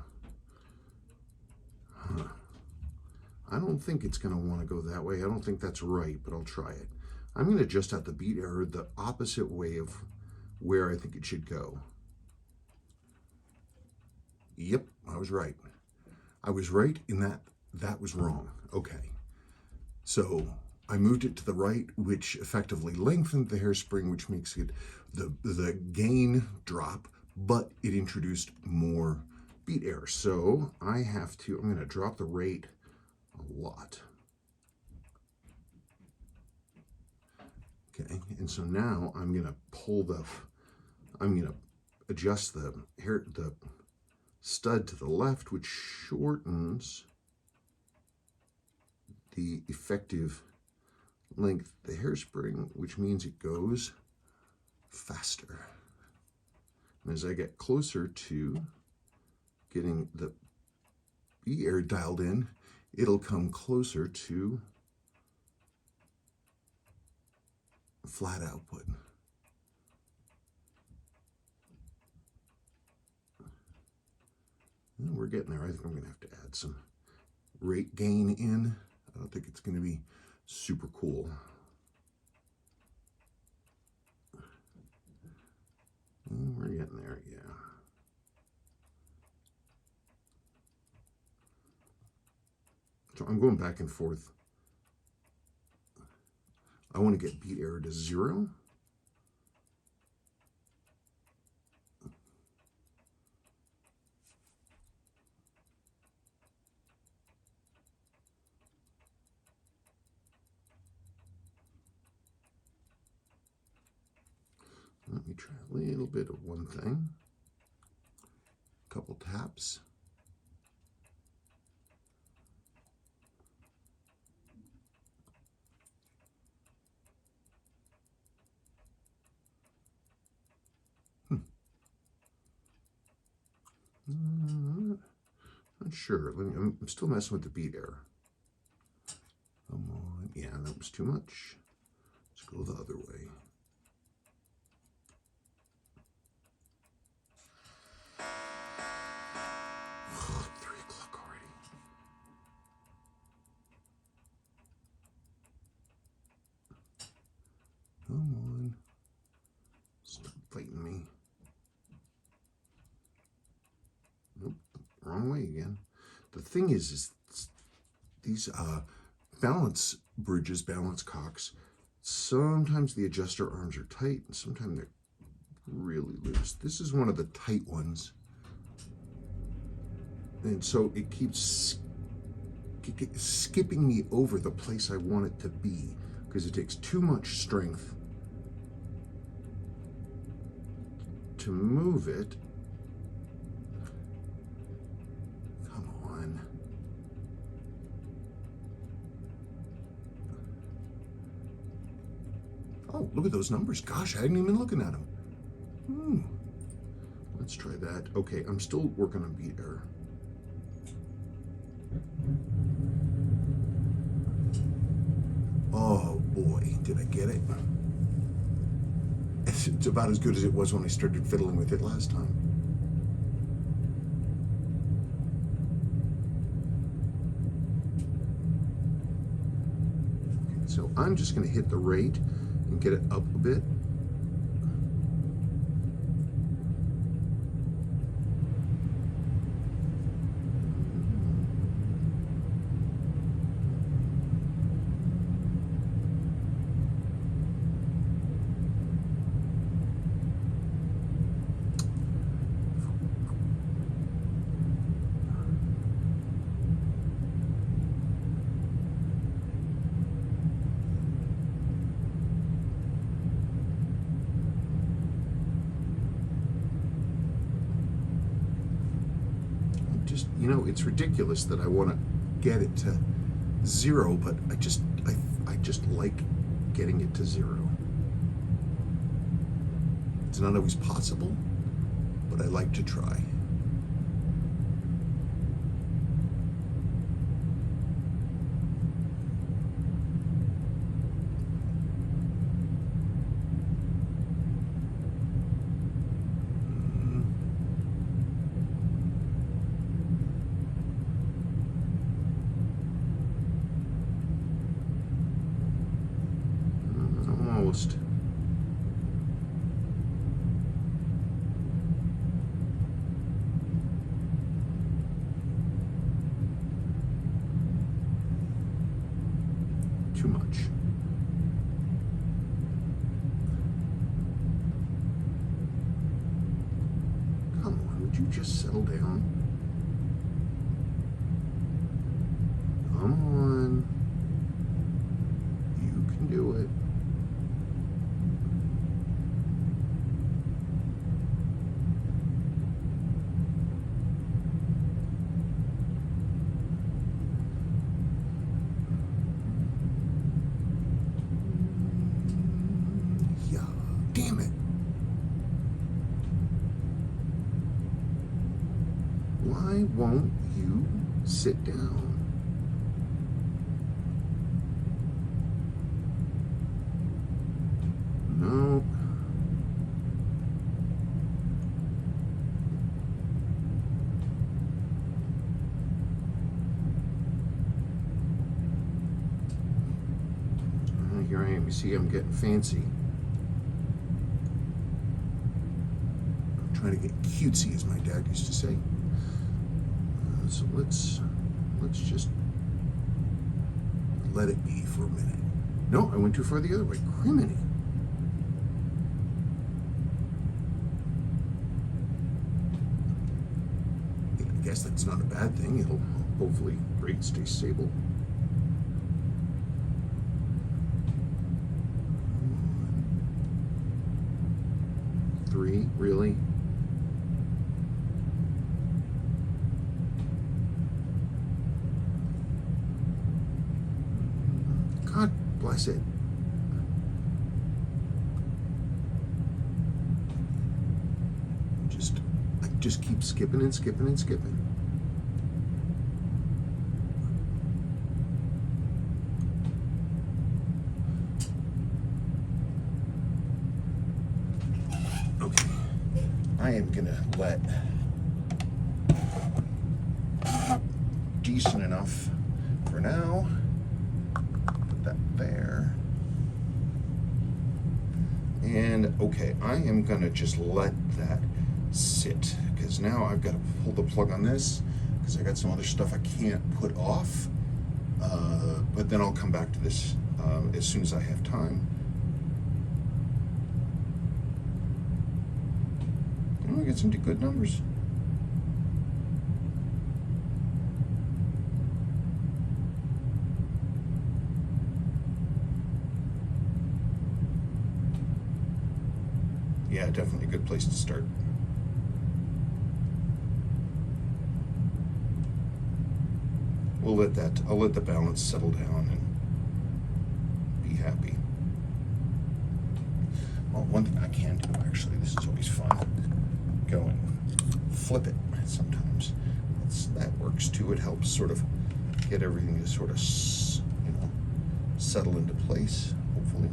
I don't think it's going to want to go that way. I don't think that's right, but I'll try it. I'm going to adjust out the beat error the opposite way of where I think it should go. Yep, I was right. I was right in that was wrong. Okay. So I moved it to the right, which effectively lengthened the hairspring, which makes it the gain drop, but it introduced more beat error. So I'm going to drop the rate a lot. Okay, and so now I'm going to adjust the stud to the left, which shortens the effective length of the hairspring, which means it goes faster. And as I get closer to getting the beat error dialed in, it'll come closer to flat output. And we're getting there. I think I'm going to have to add some rate gain in. I don't think it's going to be super cool. And we're getting there, yeah. So I'm going back and forth. I want to get beat error to 0. Let me try a little bit of one thing. A couple taps. Not sure. I'm still messing with the beat error. Come on. Yeah, that was too much. Let's go the other way. Oh, 3 o'clock already. Come on. Stop fighting me. Nope, wrong way again. The thing is these balance bridges, balance cocks, sometimes the adjuster arms are tight and sometimes they're really loose. This is one of the tight ones. And so it keeps skipping me over the place I want it to be because it takes too much strength to move it. Come on. Oh, look at those numbers. Gosh, I hadn't even been looking at them. Let's try that. Okay, I'm still working on beat error. Oh boy, did I get it? It's about as good as it was when I started fiddling with it last time. Okay, so I'm just going to hit the rate and get it up a bit. You know, it's ridiculous that I want to get it to 0, but I just like getting it to 0. It's not always possible, but I like to try. Almost. Too much. Come on, would you just settle down? Come on. You can do it. Damn it. Why won't you sit down? No. Here I am. You see, I'm getting fancy. Trying to get cutesy, as my dad used to say. So let's just let it be for a minute. No, I went too far the other way. Criminy. I guess that's not a bad thing. It'll hopefully brake stay stable. 3, really? God bless it. I just keep skipping and skipping and skipping. Okay, I am gonna let decent enough for now. Put that there. And okay, I am gonna just let that sit, because now I've got to pull the plug on this because I got some other stuff I can't put off. But then I'll come back to this as soon as I have time. Oh, I get some good numbers. Yeah, definitely a good place to start. I'll let the balance settle down and be happy. Well, one thing I can do, actually, this is always fun, go and flip it sometimes. That works too. It helps sort of get everything to sort of, settle into place, hopefully.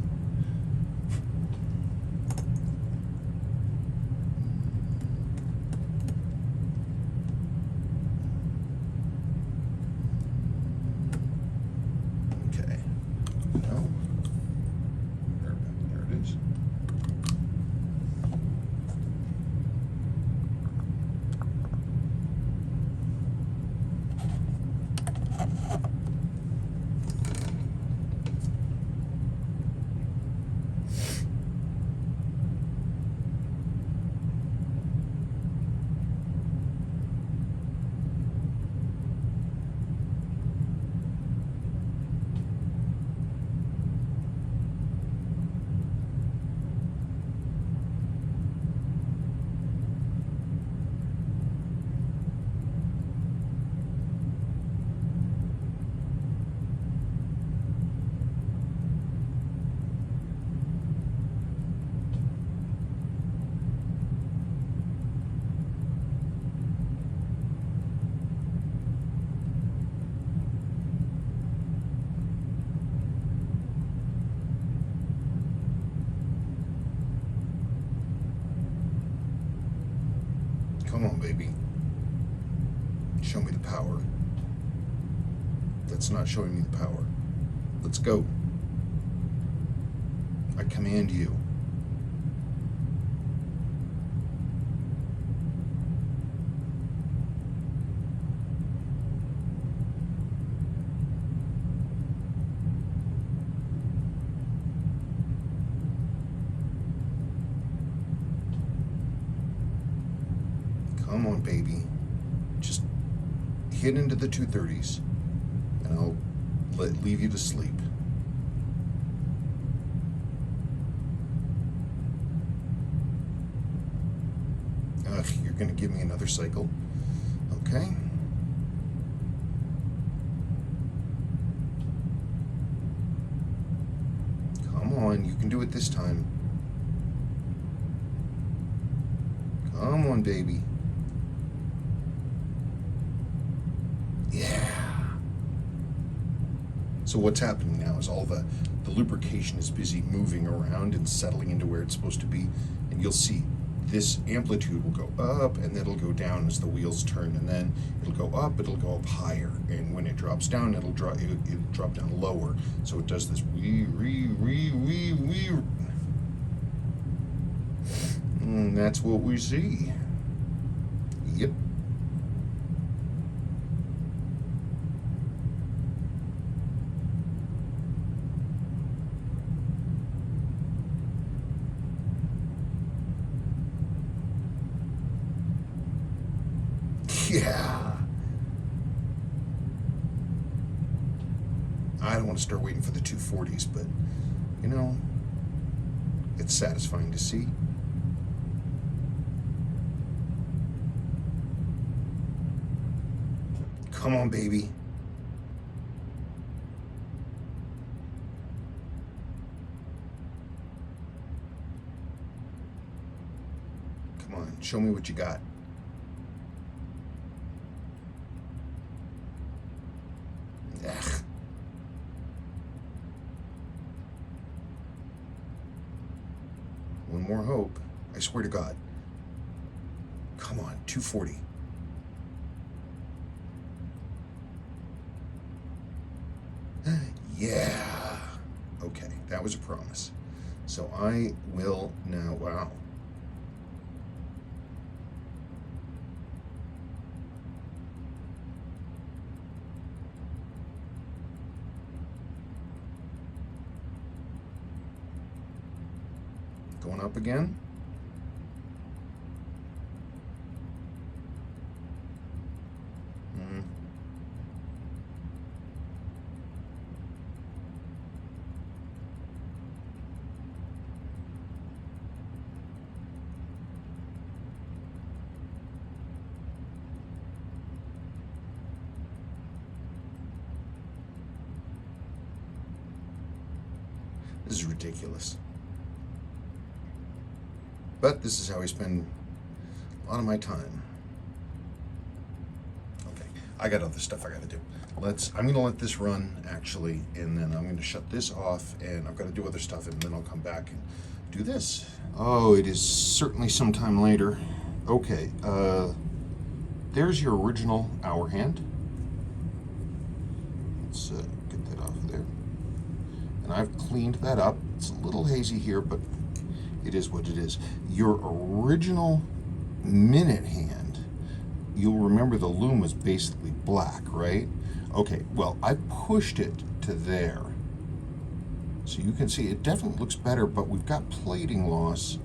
Come on, baby. Show me the power. That's not showing me the power. Let's go. I command you. Come on, baby. Just hit into the 230s, and I'll leave you to sleep. Ugh, you're gonna give me another cycle? Okay. Come on, you can do it this time. Come on, baby. So what's happening now is all the lubrication is busy moving around and settling into where it's supposed to be. And you'll see this amplitude will go up and then it'll go down as the wheels turn, and then it'll go up, it'll go up higher. And when it drops down, it'll drop down lower. So it does this wee. And that's what we see. Yep. Yeah. I don't want to start waiting for the 240s, but, you know, it's satisfying to see. Come on, baby. Come on, show me what you got. Ugh. One more hope. I swear to God. Come on, 240. Yeah. Okay, that was a promise. So I will now, wow. Going up again. This is ridiculous. But this is how I spend a lot of my time. Okay, I got other stuff I gotta do. I'm gonna let this run actually, and then I'm gonna shut this off, and I've gotta do other stuff, and then I'll come back and do this. Oh, it is certainly some time later. Okay, there's your original hour hand. Let's get that off of there. And I've cleaned that up. It's a little hazy here, but it is what it is. Your original minute hand, you'll remember the loom was basically black, right? Okay, well, I pushed it to there. So you can see it definitely looks better, but we've got plating loss,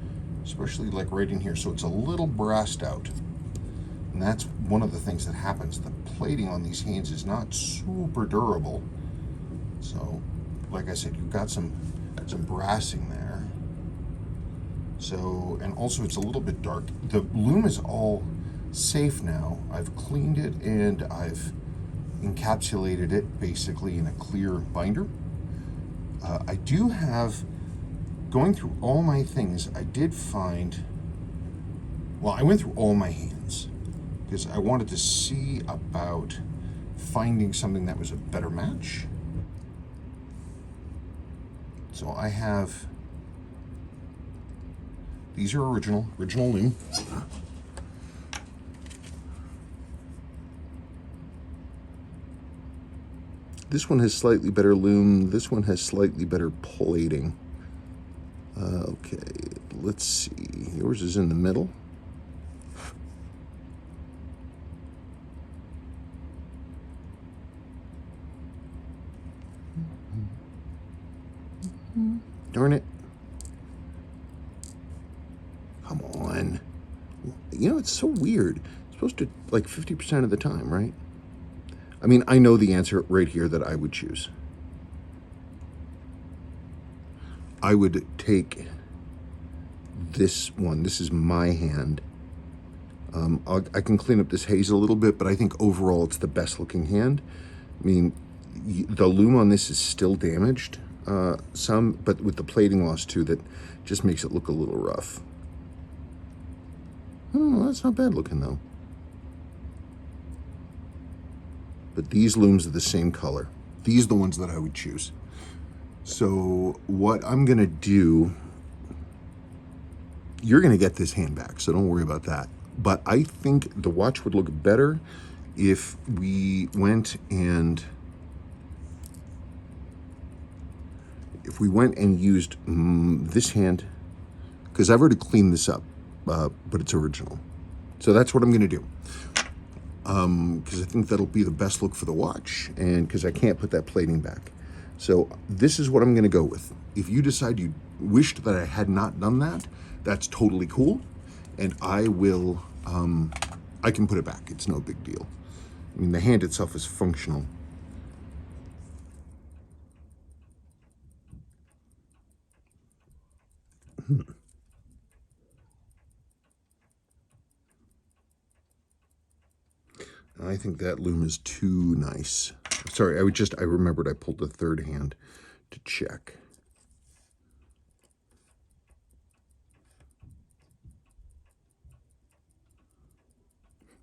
especially like right in here. So it's a little brassed out. And that's one of the things that happens. The plating on these hands is not super durable. So, like I said, you've got some brassing there. So, and also it's a little bit dark. The loom is all safe now. I've cleaned it and I've encapsulated it basically in a clear binder. I do have, going through all my things, I did find, well, I went through all my hands because I wanted to see about finding something that was a better match. So I have, these are original loom. This one has slightly better loom. This one has slightly better plating. Okay, let's see. Yours is in the middle. Darn it. Come on. You know, it's so weird. It's supposed to, like 50% of the time, right? I mean, I know the answer right here that I would choose. I would take this one. This is my hand. I can clean up this haze a little bit, but I think overall it's the best looking hand. I mean, the loom on this is still damaged, some, but with the plating loss too, that just makes it look a little rough. Oh, that's not bad looking though. But these looms are the same color. These are the ones that I would choose. So what I'm gonna do, you're gonna get this hand back, so don't worry about that. But I think the watch would look better if we went and used this hand, because I've already cleaned this up, but it's original. So that's what I'm gonna do. Because I think that'll be the best look for the watch, and because I can't put that plating back. So this is what I'm gonna go with. If you decide you wished that I had not done that, that's totally cool. And I will I can put it back. It's no big deal. I mean, the hand itself is functional. I think that loom is too nice. Sorry, I remembered I pulled the third hand to check.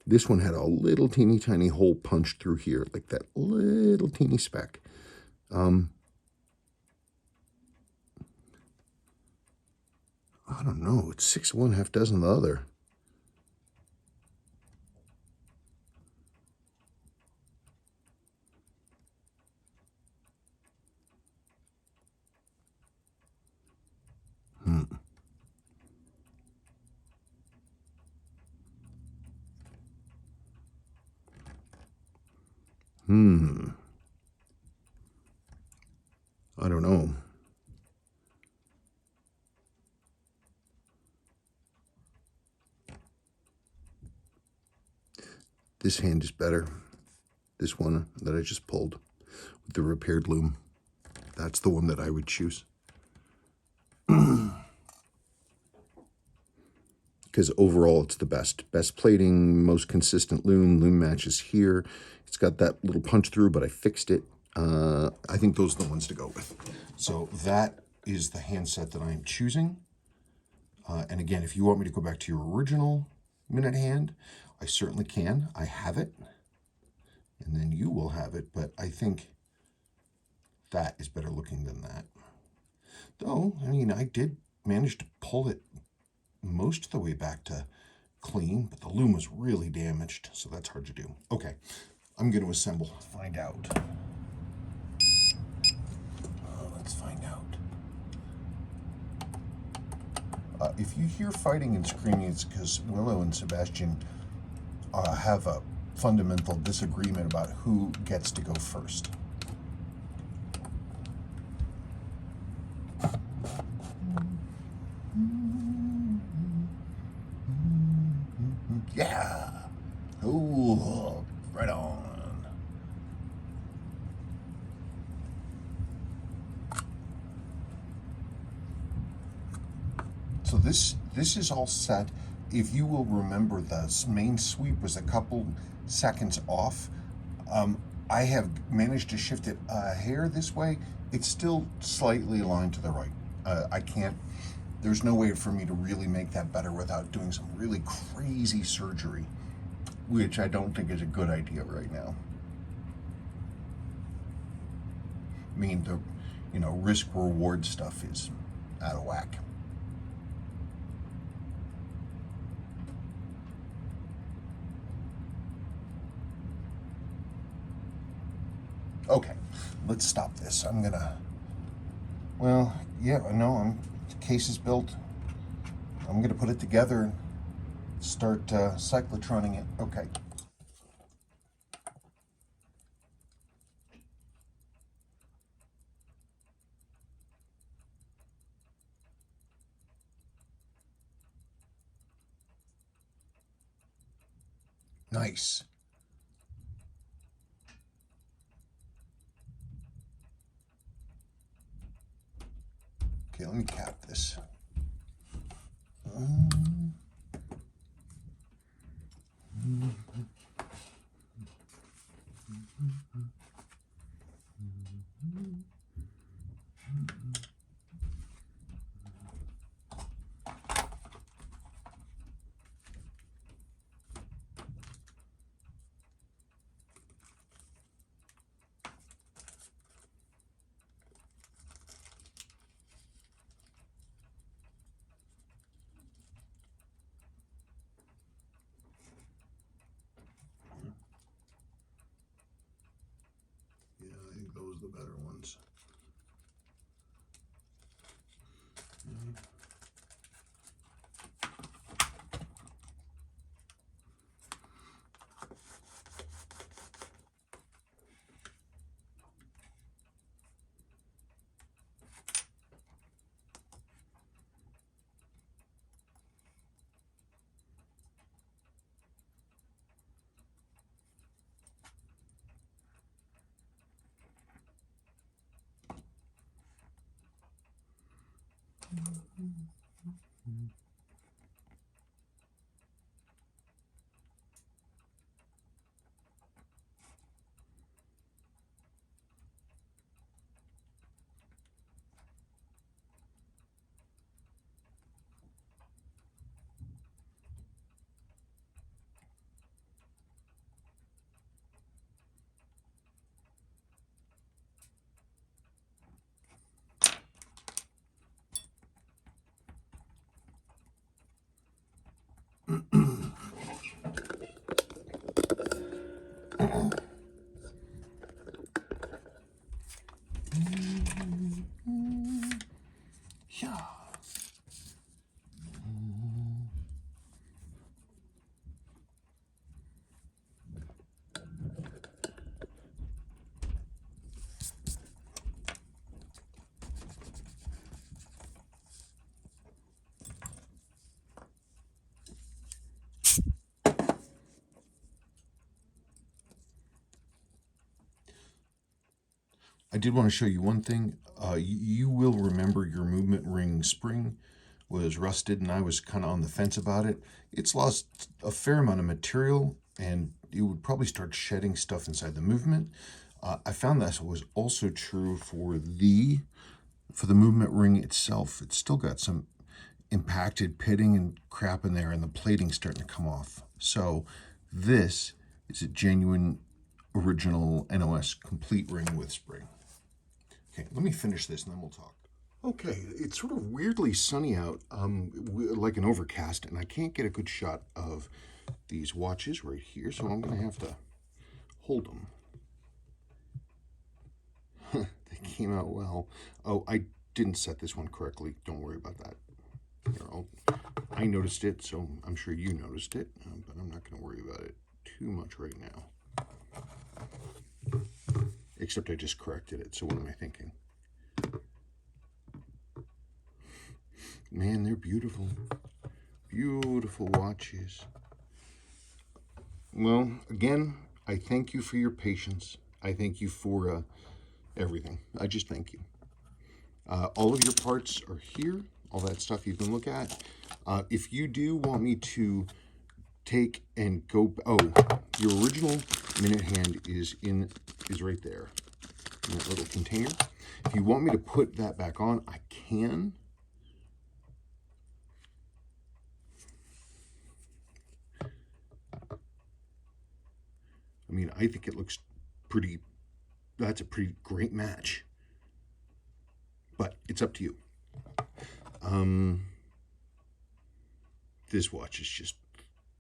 This one had a little teeny tiny hole punched through here, like that little teeny speck. I don't know, it's 6 one, half dozen the other. I don't know. This hand is better. This one that I just pulled with the repaired loom. That's the one that I would choose. Because overall it's the best. Best plating, most consistent loom. Loom matches here. It's got that little punch through, but I fixed it. I think those are the ones to go with. So that is the handset that I'm choosing. And again, if you want me to go back to your original minute hand, I certainly can. I have it. And then you will have it, but I think that is better looking than that. Though, I mean, I did manage to pull it most of the way back to clean, but the loom was really damaged, so that's hard to do. Okay, I'm going to assemble. Let's find out. Let's find out. If you hear fighting and screaming, it's because Willow and Sebastian have a fundamental disagreement about who gets to go first. Yeah. Oh, right on. So this is all set. If you will remember, the main sweep was a couple seconds off. I have managed to shift it a hair this way. It's still slightly aligned to the right. I can't, there's no way for me to really make that better without doing some really crazy surgery, which I don't think is a good idea right now. I mean, the, risk-reward stuff is out of whack. Okay, let's stop this. I'm gonna, well, yeah, no, the case is built. I'm gonna put it together and start cyclotroning it. Okay. Nice. Okay, let me cap this. Yeah, I think those are the better ones. Yeah. I did want to show you one thing. You will remember your movement ring spring was rusted, and I was kind of on the fence about it. It's lost a fair amount of material, and it would probably start shedding stuff inside the movement. I found that was also true for the movement ring itself. It's still got some impacted pitting and crap in there, and the plating's starting to come off. So this is a genuine original NOS complete ring with spring. Okay, let me finish this and then we'll talk. Okay, it's sort of weirdly sunny out, like an overcast, and I can't get a good shot of these watches right here, so I'm going to have to hold them. They came out well. Oh, I didn't set this one correctly. Don't worry about that. I noticed it, so I'm sure you noticed it, but I'm not going to worry about it too much right now. Except I just corrected it, so what am I thinking? Man, they're beautiful. Beautiful watches. Well, again, I thank you for your patience. I thank you for everything. I just thank you. All of your parts are here. All that stuff you can look at. If you do want me to take and go, your original minute hand is right there in that little container. If you want me to put that back on, I can. I mean, I think it looks pretty, that's a pretty great match. But it's up to you. This watch is just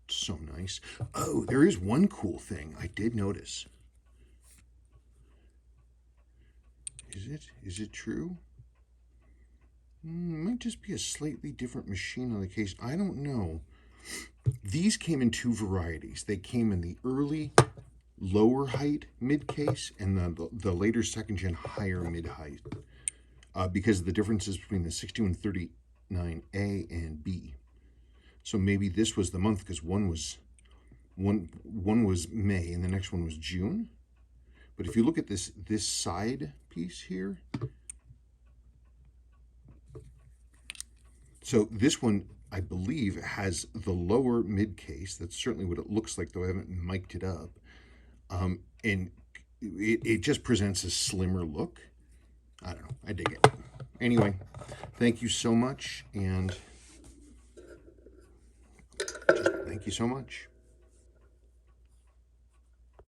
so nice. Oh, there is one cool thing I did notice. Is it true? It might just be a slightly different machine on the case. I don't know. These came in two varieties. They came in the early lower height mid case and the later second gen higher mid height. Because of the differences between the 6139A and B. So maybe this was the month, because one was May and the next one was June. But if you look at this side piece here, so this one I believe has the lower mid case. That's certainly what it looks like, though I haven't mic'd it up. And it just presents a slimmer look. I don't know. I dig it. Anyway, thank you so much, and thank you so much.